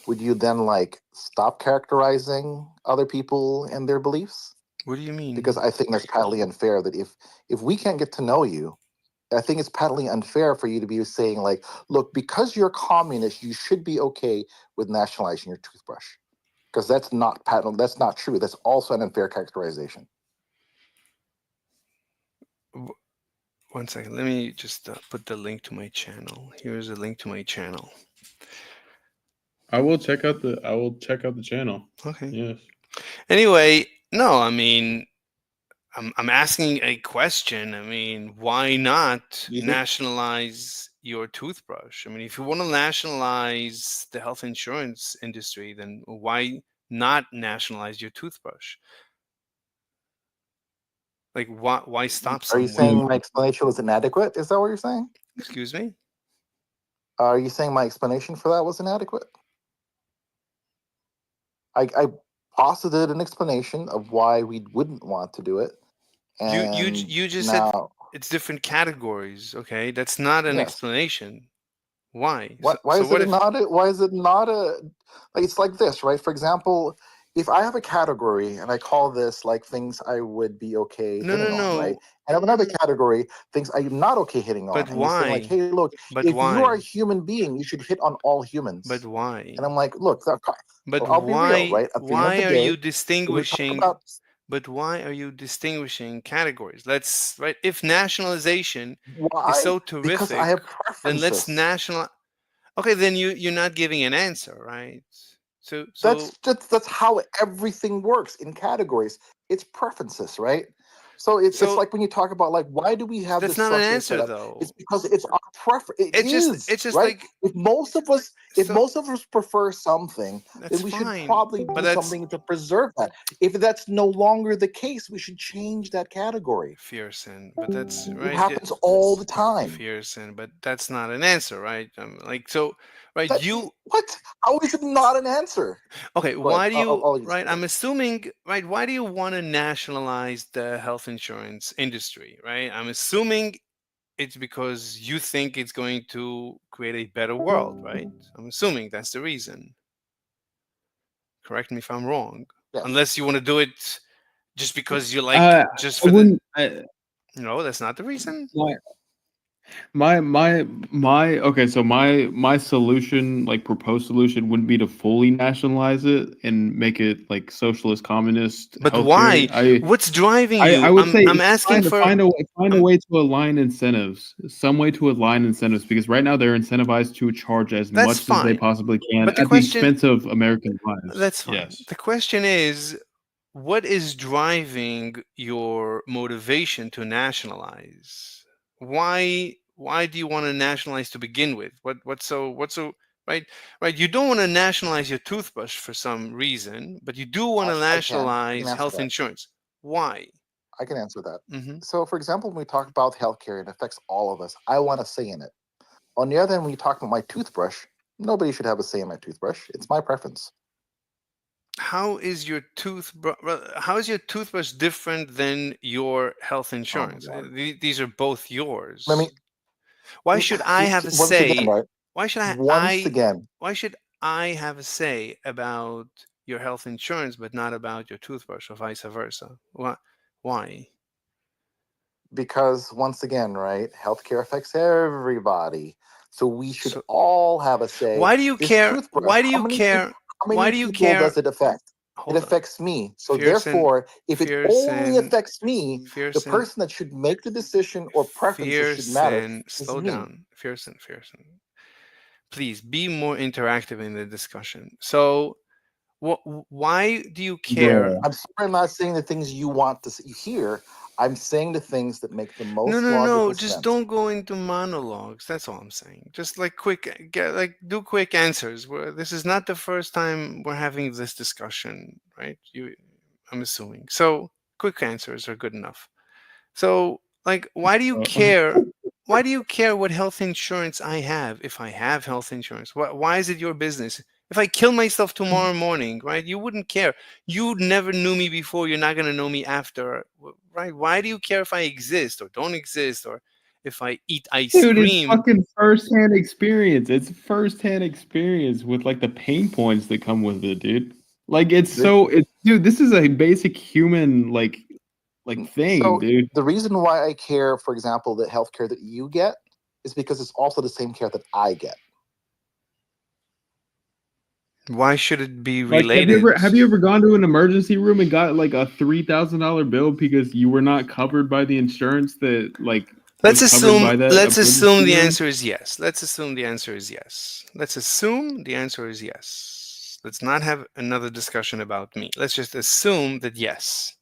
would you then like stop characterizing other people and their beliefs? What do you mean? Because I think that's patently unfair that if we can't get to know you, I think it's patently unfair for you to be saying like, look, because you're communist, you should be okay with nationalizing your toothbrush. Because that's not patent, that's not true. That's also an unfair characterization. W- 1 second. Let me just put the link to my channel. Here's a link to my channel. I will check out the channel. Okay. Yes. Anyway, no, I mean, I'm asking a question. I mean, why not You think nationalize your toothbrush? I mean, if you want to nationalize the health insurance industry, then why not nationalize your toothbrush? Like, why stop are you somewhere? saying my explanation was inadequate? Is that what you're saying? Excuse me? Are you saying my explanation for that was inadequate? I posited an explanation of why we wouldn't want to do it, and You just said now it's different categories. Okay, that's not an yes. explanation. Why? Why So is it what if? not a, why is it not a like it's like this, right? For example, if I have a category and I call this like things I would be okay No, no, hitting on, right? no. And I have another category, things I'm not okay hitting But on, and you're saying like, why? hey, look, But if you are a why? human being, you should hit on all But humans. And why? I'm like, look, But I'll be real, right? At the end of why the are you day, when we talk distinguishing? about But why are you distinguishing categories? Let's right. If nationalization is Why? so Because I terrific, have then let's preferences. national. Okay, then you're not giving an answer, right? So That's how everything works in categories. It's preferences, right? So it's so like when you talk about like why do we have that's this not an structure set answer up? It's though. because it's our preference. It is It's just right. like If so. most of us prefer something, That's then we should fine, probably but do that's something to preserve that. If that's no longer the case, we should change that category. Fearson. But that's It right. happens all the time. Fearson. But that's not an answer, right? Like so, right? That You what? How is it not an answer? okay? Go ahead. Why do you I'll let you right? speak. I'm assuming right. Why do you want to nationalize the health insurance industry, right? I'm assuming it's because you think it's going to create a better world, right? I'm assuming that's the reason. Correct me if I'm wrong. Yes. Unless you want to do it just because you like, I just for the. wouldn't. No, that's not the reason. My my okay, so my solution, like proposed solution, wouldn't be to fully nationalize it and make it like socialist, communist But healthcare. why? What's driving you? I would say I'm asking for. find a I'm way to align incentives, some way to align incentives, because right now they're incentivized to charge as that's much as they fine. possibly can But the at the question expense of American lives. that's fine. Yes. The question is what is driving your motivation to nationalize? Why do you want to nationalize to begin with? What's so right? Right, you don't want to nationalize your toothbrush for some reason, but you do want to I can nationalize answer health that. insurance. Why? I can answer that. Hmm. So, for example, when we talk about healthcare, it affects all of us. I want a say in it. On the other hand, when you talk about my toothbrush, nobody should have a say in my toothbrush. It's my preference. How is your toothbrush different than your health Oh my insurance? god. These are both Let me yours. Why should I see, have a once again, say? right? Why should Once again, why should I have a say about your health insurance but not about your toothbrush or vice versa? Why? because once again, right? Healthcare affects everybody. So we should So all have a say. why do you This care? toothbrush, how Why many do you people care? does it affect? It Hold on. affects me. So Fearson, therefore, if it only Fearson, affects me, the Fearson, person that should make the decision or preferences should matter is slow me. down. Fearson. Please be more interactive in the discussion. So, why do you care? Bruh. I'm sorry, I'm not saying the things you want to hear. I'm saying the things that make the No, most no, no. logical Just sense. don't go into monologues. That's all I'm saying. Just like do quick answers. This is not the first time we're having this discussion, right? I'm assuming. So, quick answers are good enough. So, like, why do you Uh, care? Why do you care what health insurance I have if I have health insurance? Why is it your business? If I kill myself tomorrow morning, right, you wouldn't care. You never knew me before. You're not going to know me after, right? Why do you care if I exist or don't exist or if I eat ice Dude, it's cream? fucking firsthand experience. It's firsthand experience with like the pain points that come with it, dude. Like The- dude, this is a basic human like thing, So dude. the reason why I care, for example, the healthcare that you get is because it's also the same care that I get. Why should it be Like related? have you ever gone to an emergency room and got like a $3,000 bill because you were not covered by the insurance that like was covered by that Let's assume emergency the room? answer is yes. Let's assume the answer is yes. Let's assume the answer is yes. Let's not have another discussion about me. Let's just assume that yes.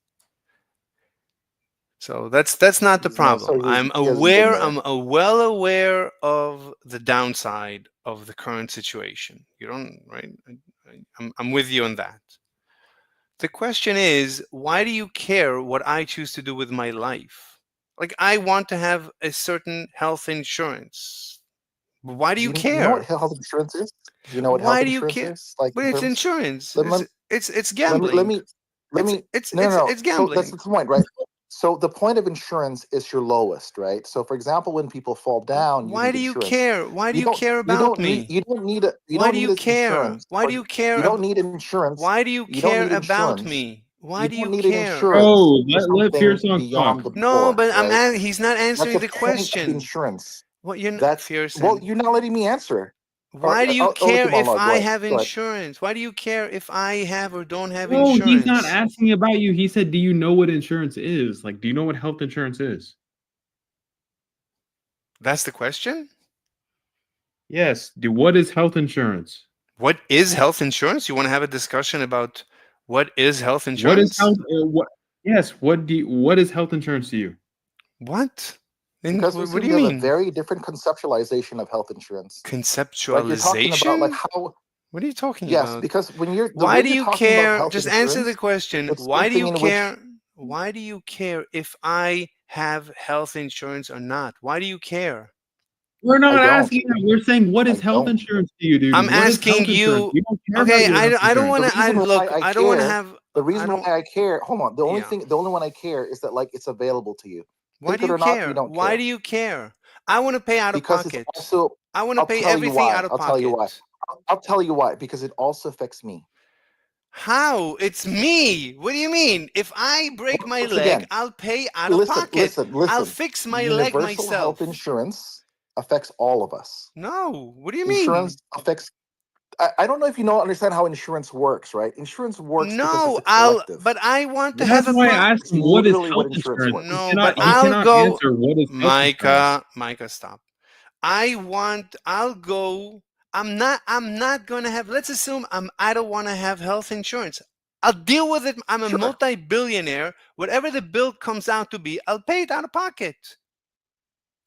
So that's not the No, so problem. he hasn't been there. Well aware of the downside of the current situation. You don't right? I'm with you on that. The question is, why do you care what I choose to do with my life? Like, I want to have a certain health insurance. Why do you You know what care? health insurance is? Do you know what health Why do you insurance care? is? Like But in it's terms, insurance. let, let, It's let gambling. me let me no no no. It's So that's gambling. the point, right? So the point of insurance is your lowest, right? So for example, when people fall down, you Why need do you insurance. care? Why do you care about me? You Why don't do need you care? insurance Why for do you care? you don't need insurance. Why do you You don't care need about insurance. me? Why You do don't you need an care? insurance Bro, for let something Fearsong talk. beyond the No, poor, but right? he's not That's answering the the point of question. insurance. What you're That's well, Fearson? you're not letting me answer. Or Why do you I'll let care you if monologue. Go I ahead. have Go ahead. insurance? Why do you care if I have or don't have No, he's not insurance? asking about you. He said, "Do you know what insurance is? Like, do you know what health insurance is?" That's the question? Yes. What is health insurance? What is health insurance? You want to have a discussion about what is health What is insurance? health? What? Yes. What is health insurance to you? What? Then Because we what seem do to you have a mean? very different conceptualization of health insurance. Like you're talking about like Conceptualization? how What are you talking yes, about? because when you're the Why way do you're you talking about care? health Just answer the insurance, question. it's Why do something you in which care? Why do you care if I have health insurance or not? Why do you care? We're I not don't. asking that. We're saying, what I is health don't. insurance to you, dude? I'm What is asking health insurance? you. We don't care about Okay, your health I don't insurance. want The to. I reason why look. I I don't want to care, have. the I reason why don't. I care, hold on. Yeah. The only one I care is that like it's available to you. Why Take do it you or not, you care? don't Why care. do you care? I want to pay out of Because it's pocket. also I want to I'll pay tell you everything why. out of I'll tell you why. pocket. I'll tell you why. Because it also affects me. How? It's me. What do you mean? If I break my Once leg, again, I'll pay out of pocket. I'll listen. fix my leg Universal health myself. insurance affects all of us. No. What do you Insurance mean? affects. I don't know if you know understand how insurance works, right? Insurance works because it's No, a collective. but I want to have That's a why I asked It's him, what is literally what health insurance insurance? works. No, but You I'll cannot go. answer what is health insurance. Micah, stop. I'll go. I'm not gonna have, let's assume I don't want to have health insurance. I'll deal with it. I'm a Sure, multi-billionaire. Whatever the bill comes out to be, I'll pay it out of pocket.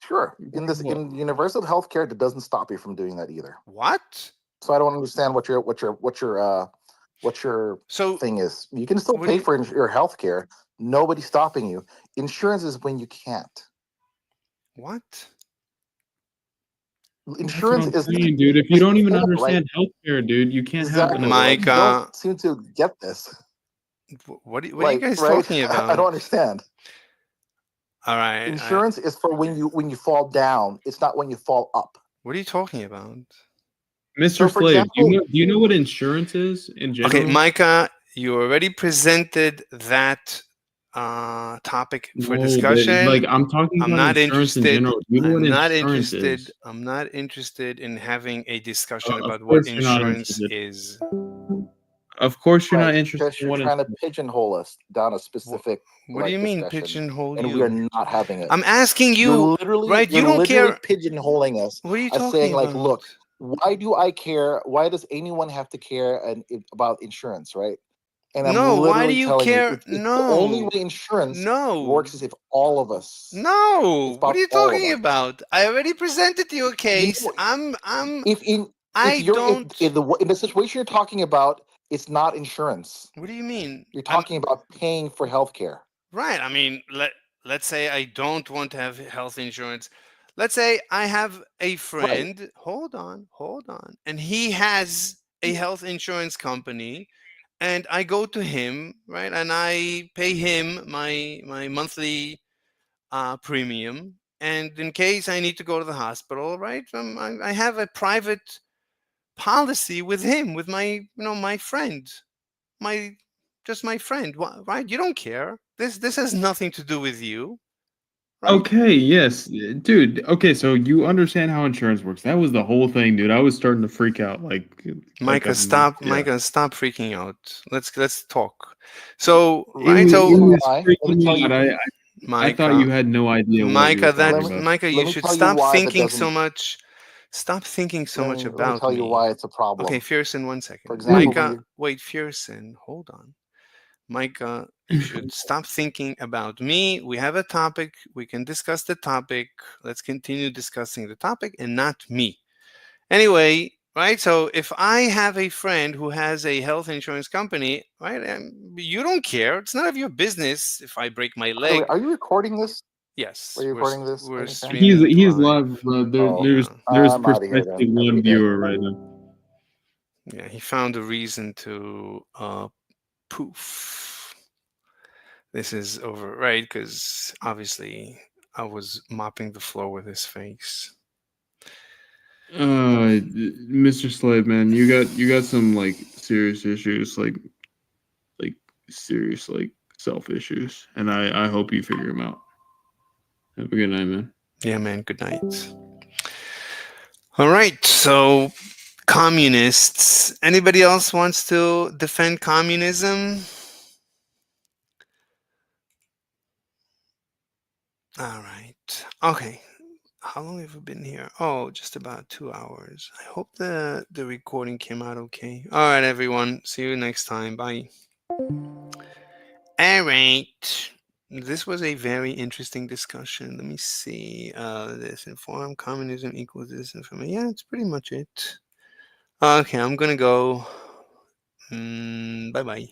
sure. Well, In universal healthcare, that doesn't stop you from doing that either. What? So I don't understand what your So thing is. You can still what do pay you for your healthcare. Nobody's stopping you. Insurance is when you can't. what? that's what Insurance I'm is saying, dude. If you don't even hold on, right? understand healthcare, dude, you can't have Exactly. an Like you opinion. don't Micah, seem to get this. what are you guys Right? talking I about? don't understand. All right, Insurance is for when you fall down. It's not when you fall up. what are you talking about? Mr. So, for Slave, example, do you know what insurance is in Okay, general? Micah, you already presented that topic for No, but discussion. like I'm talking I'm about not insurance in interested. general. Do you know what I'm not insurance interested. is? I'm not interested in having a discussion Of about what course you're not insurance interested. is. Of course you're right, not interested because in you're what trying to insurance. pigeonhole us down a What, specific what do like you mean discussion, pigeonhole and we are you? not having it. I'm asking you, right? You You're don't literally care. pigeonholing us What are you as talking saying like, about? look, why do I care? Why does anyone have to care about insurance, right? And I'm No, why do literally you telling you, care? it's the only way No, insurance no, works is if all of us. It's no. What about are you all of talking us. about? I already presented you a You case. know, if in if I you're don't. in the situation you're talking about, it's not insurance. What do you mean? You're talking about paying for healthcare. Right. I mean, let's say I don't want to have health insurance. Let's say I have a Right. friend. Hold on, and he has a health insurance company, and I go to him, right, and I pay him my monthly premium. And in case I need to go to the hospital, right, I have a private policy with him, with my friend, my just my friend, right? You don't care. This has nothing to do with you, right? Okay, yes, dude. Okay, so you understand how insurance works. That was the whole thing, dude. I was starting to freak out Micah, yeah. stop freaking out. Let's talk. So, It right? was it Reason So, was why, let me freaking tell me you. out. I thought Micah, you had no idea what you were talking about. Micah, you Let me should tell you stop why that thinking so doesn't. much. Stop thinking so much Let me about tell you me. why it's a Okay, problem. Fearson, one For second. example, when Micah, you wait, Fearson, hold on. Micah, you should stop thinking about me. We have a topic. We can discuss the topic. Let's continue discussing the topic and not me. Anyway, right? So if I have a friend who has a health insurance company, right? And you don't care. It's none of your business if I break my by the way, leg. are you recording this? Are Yes, you recording this by we're any chance? streaming it he's live. live. Oh, Yeah, There's I'm out of here then. precisely Have a one good day. viewer right now. yeah. He found a reason to poof. This is over, right? Because obviously I was mopping the floor with his face. Mr. Slave, man, you got some like serious issues, like serious like self issues, and I hope you figure them out. Have a good night, man. Yeah, man. Good night. All right. So communists. Anybody else wants to defend communism? All right. Okay. How long have we been here? Oh, just about 2 hours. I hope the recording came out okay. All right, everyone. See you next time. Bye. All right. This was a very interesting discussion. Let me see. Disinformed communism equals disinformation. Yeah, that's pretty much it. Okay, I'm gonna go. Bye bye.